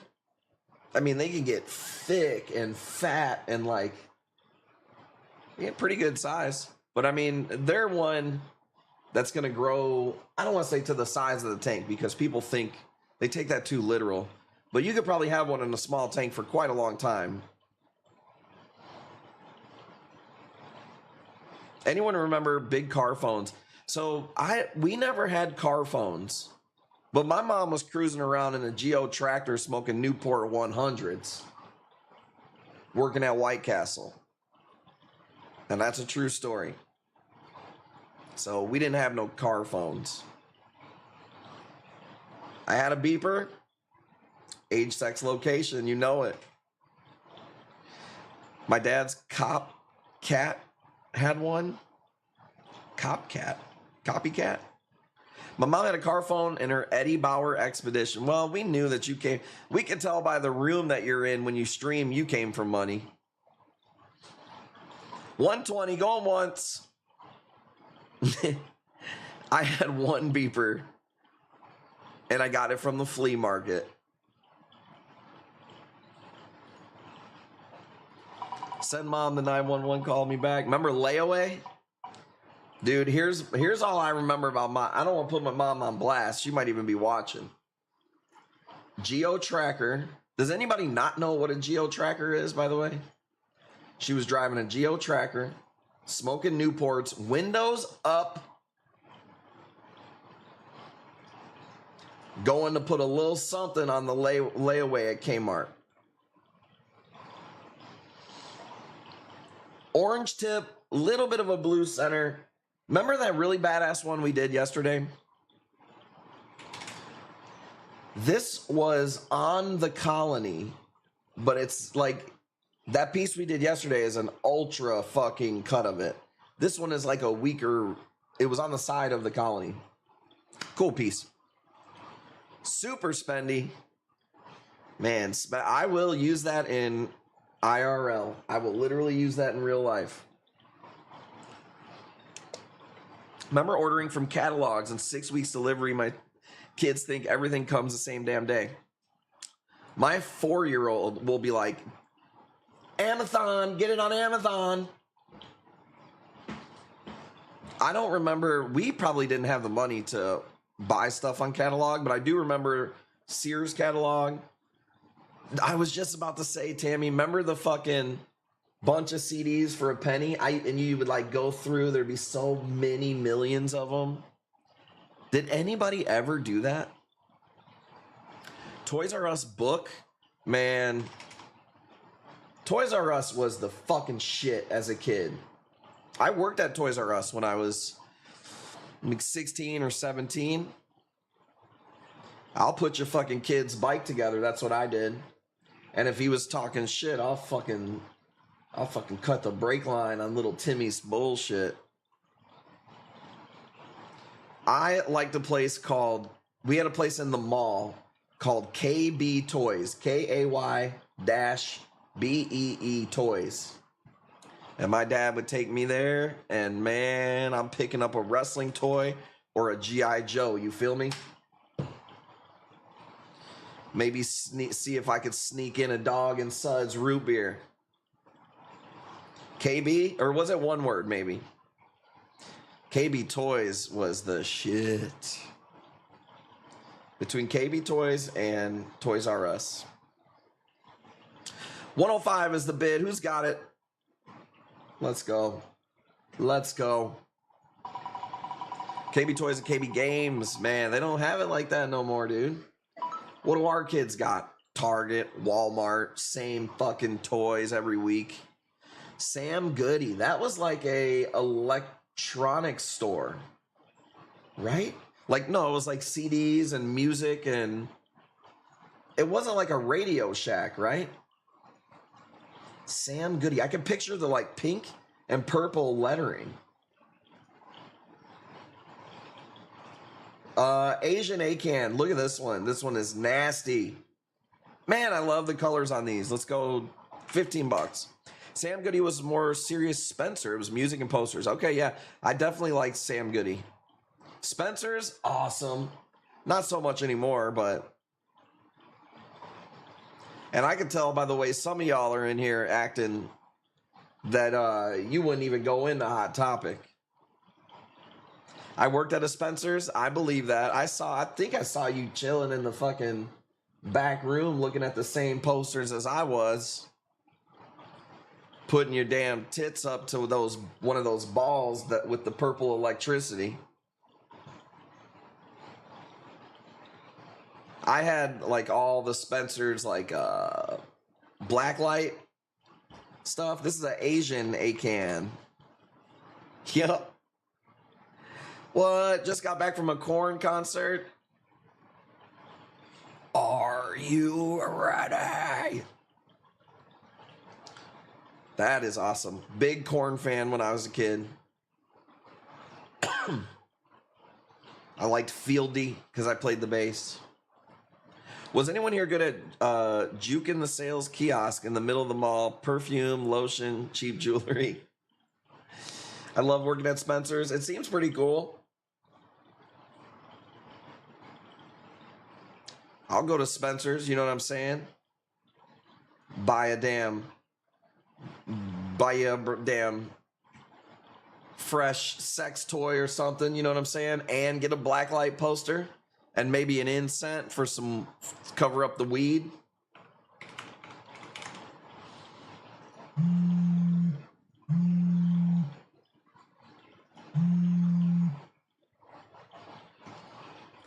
I mean, they can get thick and fat and like pretty good size. But I mean, they're one that's going to grow, I don't want to say to the size of the tank, because people think they take that too literal. But you could probably have one in a small tank for quite a long time. Anyone remember big car phones? So we never had car phones, but my mom was cruising around in a Geo tractor smoking Newport 100s, working at White Castle. And that's a true story. So we didn't have no car phones. I had a beeper. Age, sex, location, you know it. My dad's cop cat had one. Copcat. Copycat. My mom had a car phone in her Eddie Bauer Expedition. Well, we knew that you came. We could tell by the room that you're in when you stream you came from money. 120 going once. I had one beeper, and I got it from the flea market. Send mom the 911 called me back. Remember layaway? Dude, here's all I remember about I don't want to put my mom on blast. She might even be watching. Geo tracker. Does anybody not know what a Geo tracker is, by the way? She was driving a Geo tracker, smoking Newports, windows up, going to put a little something on the layaway at Kmart. Orange tip, little bit of a blue center. Remember that really badass one we did yesterday? This was on the Colony, but it's like that piece we did yesterday is an ultra fucking cut of it. This one is like a weaker, it was on the side of the Colony. Cool piece. Super spendy. Man, I will use that in IRL. I will literally use that in real life. Remember ordering from catalogs and 6 weeks delivery? My kids think everything comes the same damn day. My 4-year-old will be like, Amazon, get it on Amazon. I don't remember, we probably didn't have the money to buy stuff on catalog, but I do remember Sears catalog. I was just about to say, Tammy, remember the fucking bunch of CDs for a penny. And you would like go through, there'd be so many millions of them. Did anybody ever do that? Toys R Us book, man. Toys R Us was the fucking shit as a kid. I worked at Toys R Us when I was like 16 or 17. I'll put your fucking kid's bike together. That's what I did. And if he was talking shit, I'll fucking cut the brake line on little Timmy's bullshit. I liked a place called, we had a place in the mall called KB Toys, KAY-BEE Toys. And my dad would take me there, and man, I'm picking up a wrestling toy or a G.I. Joe, you feel me? Maybe see if I could sneak in a Dog and Suds root beer. KB, or was it one word maybe? KB Toys was the shit. Between KB Toys and Toys R Us. 105 is the bid. Who's got it? Let's go. Let's go. KB Toys and KB Games. Man, they don't have it like that no more, dude. What do our kids got? Target, Walmart, same fucking toys every week. Sam Goody. That was like a electronics store. Right? Like, no, it was like CDs and music, and it wasn't like a Radio Shack, right? Sam Goody. I can picture the like pink and purple lettering. Asian A-Can. Look at this one. This one is nasty. Man, I love the colors on these. Let's go $15. Sam Goody was more serious Spencer. It was music and posters. Okay, yeah. I definitely liked Sam Goody. Spencer's awesome. Not so much anymore, but... And I can tell by the way some of y'all are in here acting that you wouldn't even go into Hot Topic. I worked at a Spencer's. I believe that. I think I saw you chilling in the fucking back room looking at the same posters as I was. Putting your damn tits up to one of those balls that with the purple electricity. I had like all the Spencer's like blacklight stuff. This is an Asian A-Can. Yep. What? Just got back from a Korn concert? Are you ready? That is awesome. Big Korn fan when I was a kid. I liked Fieldy because I played the bass. Was anyone here good at juking the sales kiosk in the middle of the mall? Perfume, lotion, cheap jewelry. I love working at Spencer's. It seems pretty cool. I'll go to Spencer's, you know what I'm saying? Buy a damn fresh sex toy or something, you know what I'm saying? And get a blacklight poster. And maybe an incense for some, cover up the weed.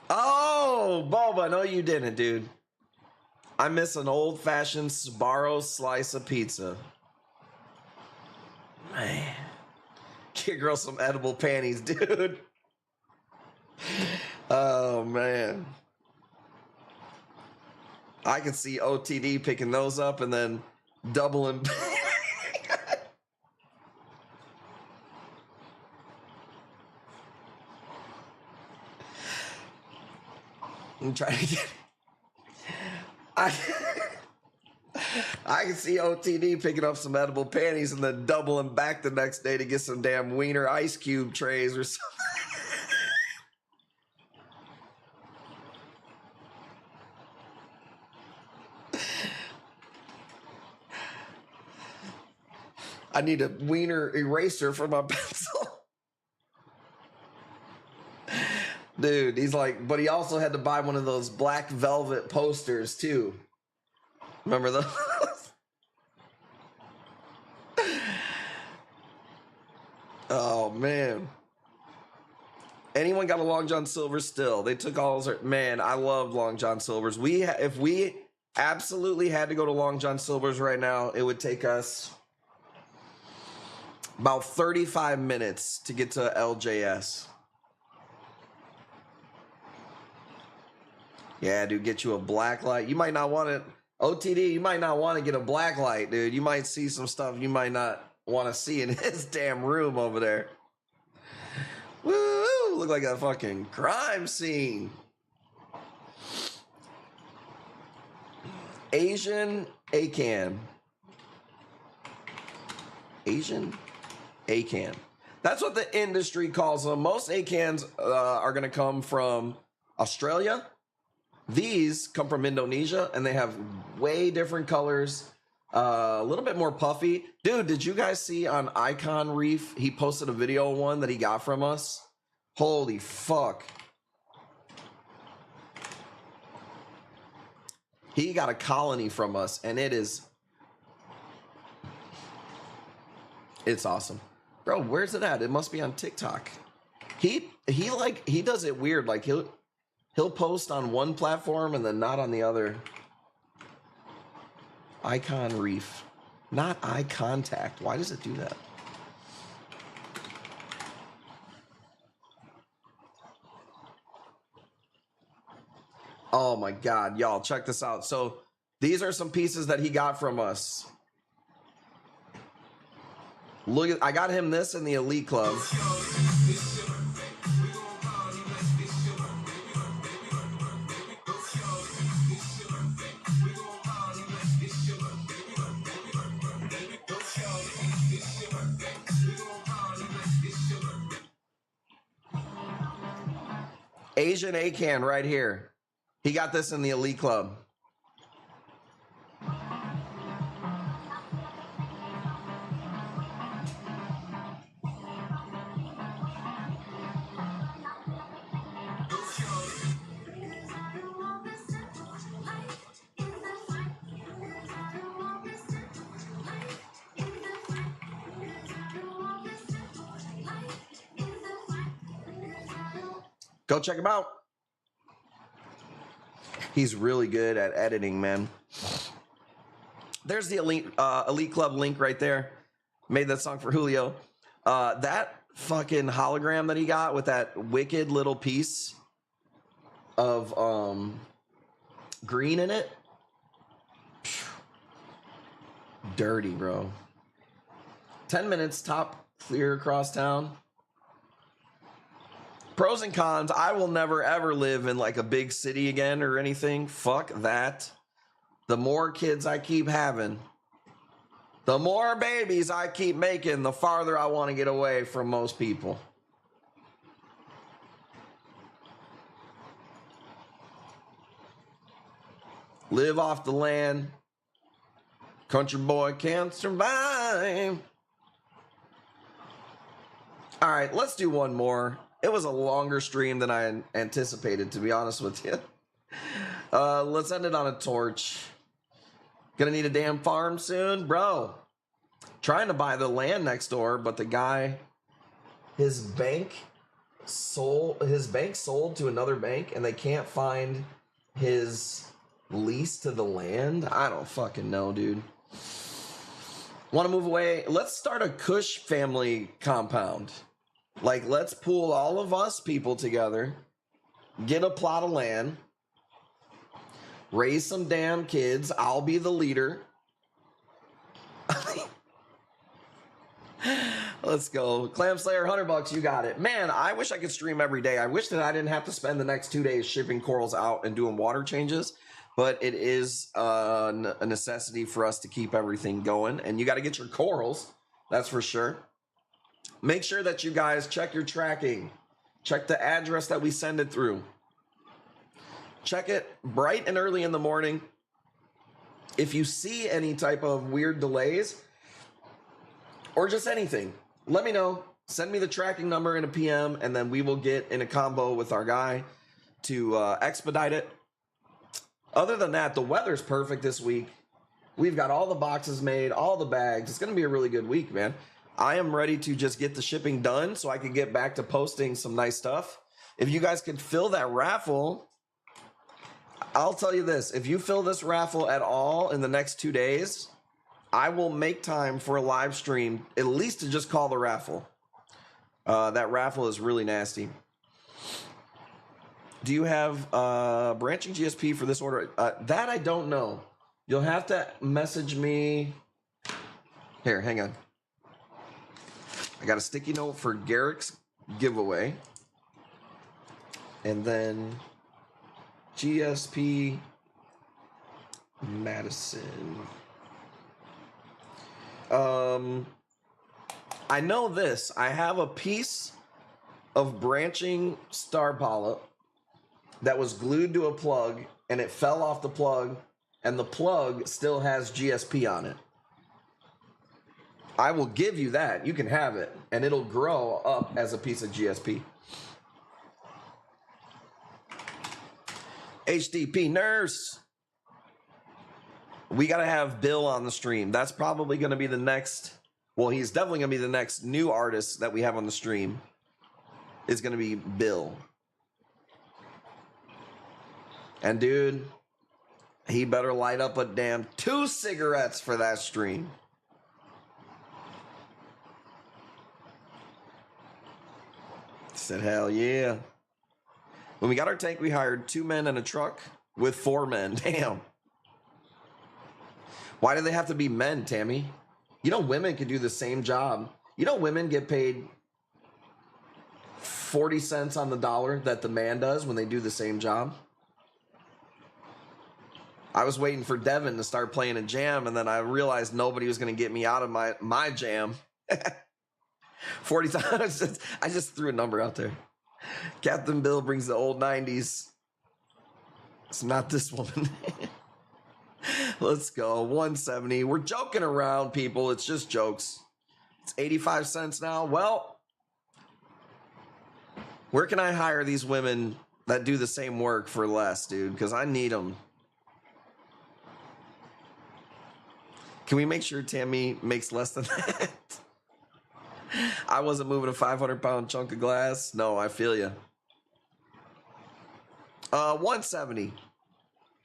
Oh, Boba, no you didn't, dude. I miss an old-fashioned Sbarro slice of pizza. Man. Get girl some edible panties, dude. Oh, man. I could see OTD picking those up and then doubling. I'm trying to get... I can see OTD picking up some edible panties and then doubling back the next day to get some damn wiener ice cube trays or something. I need a wiener eraser for my pencil. Dude, he's like, but he also had to buy one of those black velvet posters too. Remember those? man. Anyone got a Long John Silver still? They took all those. Man, I loved Long John Silvers. If we absolutely had to go to Long John Silvers right now, it would take us about 35 minutes to get to LJS. Yeah, dude, get you a black light. You might not want it. OTD, you might not want to get a black light, dude. You might see some stuff you might not want to see in his damn room over there. Woo! Look like a fucking crime scene. Asian Acan. Asian Acan. That's what the industry calls them. Most Acans are going to come from Australia. These come from Indonesia, and they have way different colors. A little bit more puffy. Dude, did you guys see on Icon Reef? He posted a video one that he got from us. Holy fuck. He got a colony from us, and it's awesome. Bro, where's it at? It must be on TikTok. He does it weird. Like he'll post on one platform and then not on the other. Icon Reef. Not eye contact. Why does it do that? Oh my God, y'all, check this out. So these are some pieces that he got from us. Look at, I got him this in the Elite Club. Asian Acan right here. He got this in the Elite Club. Go check him out. He's really good at editing, man. There's the Elite Club link right there. Made that song for Julio. That fucking hologram that he got with that wicked little piece of green in it. Dirty, bro. 10 minutes, top clear across town. Pros and cons, I will never ever live in like a big city again or anything. Fuck that. The more kids I keep having, the more babies I keep making, the farther I want to get away from most people. Live off the land. Country boy can't survive. All right, let's do one more. It was a longer stream than I anticipated, to be honest with you. Let's end it on a torch. Gonna need a damn farm soon? Bro, trying to buy the land next door, but the guy, his bank sold to another bank, and they can't find his lease to the land. I don't fucking know, dude. Want to move away? Let's start a Kush family compound. Like, let's pool all of us people together, get a plot of land, raise some damn kids. I'll be the leader. Let's go. Clam Slayer, $100, you got it. Man, I wish I could stream every day. I wish that I didn't have to spend the next 2 days shipping corals out and doing water changes, but it is a necessity for us to keep everything going, and you got to get your corals, that's for sure. Make sure that you guys check your tracking. Check the address that we send it through. Check it bright and early in the morning. If you see any type of weird delays or just anything, let me know. Send me the tracking number in a PM, and then we will get in a combo with our guy to expedite it. Other than that, the weather's perfect this week. We've got all the boxes made, all the bags. It's going to be a really good week, man. I am ready to just get the shipping done so I can get back to posting some nice stuff. If you guys can fill that raffle, I'll tell you this. If you fill this raffle at all in the next 2 days, I will make time for a live stream, at least to just call the raffle. That raffle is really nasty. Do you have branching GSP for this order? That I don't know. You'll have to message me. Here, hang on. I got a sticky note for Garrick's giveaway. And then GSP Madison. I know this. I have a piece of branching star polyp that was glued to a plug and it fell off the plug and the plug still has GSP on it. I will give you that. You can have it and it'll grow up as a piece of GSP. HDP nurse. We got to have Bill on the stream. That's probably going to be the next. Well, he's definitely going to be the next new artist that we have on the stream. Is going to be Bill. And dude, he better light up a damn 2 cigarettes for that stream. Said, hell yeah. When we got our tank, we hired 2 men and a truck with 4 men. Damn. Why do they have to be men, Tammy? You know, women can do the same job. You know, women get paid 40 cents on the dollar that the man does when they do the same job. I was waiting for Devin to start playing a jam, and then I realized nobody was going to get me out of my jam. 40 times. I just threw a number out there. Captain Bill brings the old 90s. It's not this woman. Let's go. 170. We're joking around, people. It's just jokes. It's 85 cents now. Well, where can I hire these women that do the same work for less, dude? Because I need them. Can we make sure Tammy makes less than that? I wasn't moving a 500-pound chunk of glass. No, I feel you. 170.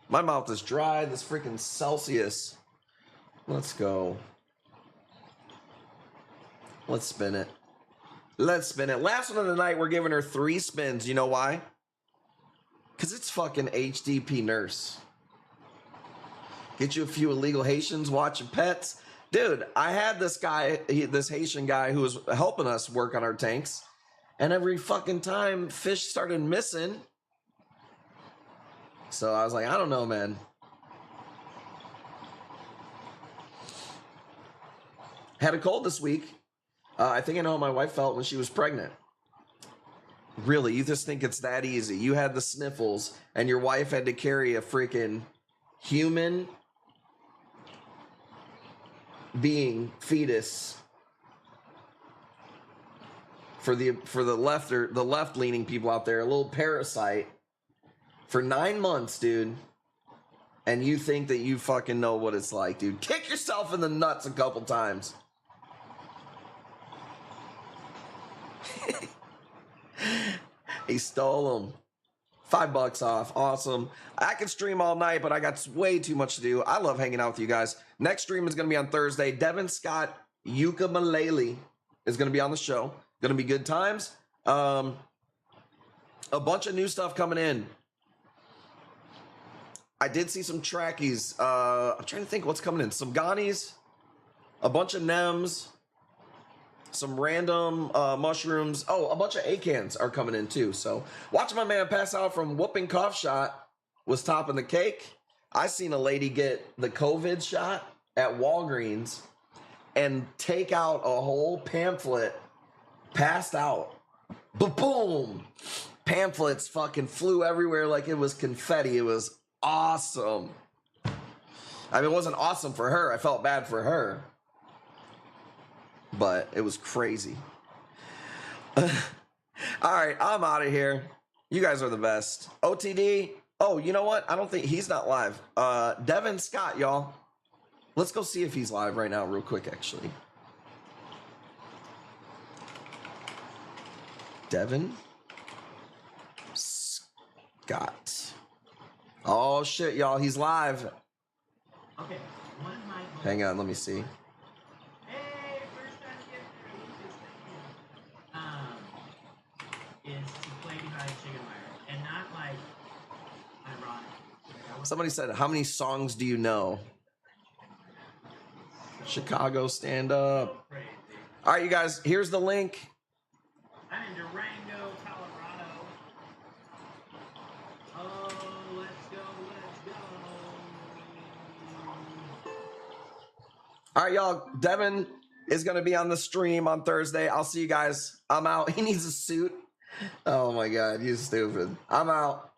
My mouth is dry. This freaking Celsius. Let's go. Let's spin it. Let's spin it. Last one of the night, we're giving her 3 spins. You know why? Because it's fucking HDP nurse. Get you a few illegal Haitians watching pets. Dude, I had this guy, this Haitian guy who was helping us work on our tanks. And every fucking time fish started missing. So I was like, I don't know, man. Had a cold this week. I think I know how my wife felt when she was pregnant. Really, you just think it's that easy. You had the sniffles and your wife had to carry a freaking human being, fetus, for the left, or the left leaning people out there, a little parasite for 9 months, dude. And you think that you fucking know what it's like, dude. Kick yourself in the nuts a couple times. He stole them. $5 off. Awesome. I could stream all night, but I got way too much to do. I love hanging out with you guys. Next stream is going to be on Thursday. Devin Scott Yuka is going to be on the show. Going to be good times. A bunch of new stuff coming in. I did see some trackies. I'm trying to think what's coming in. Some Ghanies, a bunch of Nems, some random mushrooms. Oh, a bunch of Acans are coming in too. So watching my man pass out from whooping cough shot was topping the cake. I seen a lady get the COVID shot at Walgreens and take out a whole pamphlet, passed out. Boom! Pamphlets fucking flew everywhere like it was confetti. It was awesome. I mean, it wasn't awesome for her. I felt bad for her. But it was crazy. All right, I'm out of here. You guys are the best. OTD. Oh, you know what? I don't think he's not live. Devin Scott, y'all. Let's go see if he's live right now real quick, actually. Devin Scott. Oh shit, y'all, he's live. Okay, one of my goals. Hang on, let me see. Hey, first time getting through is to play behind Chicken Wire, and not like ironic. Somebody said, how many songs do you know? Chicago stand up. All right, you guys, here's the link. I'm in Durango, Colorado. Oh, let's go, let's go. All right, y'all, Devin is going to be on the stream on Thursday. I'll see you guys. I'm out. He needs a suit. Oh my God, you stupid. I'm out.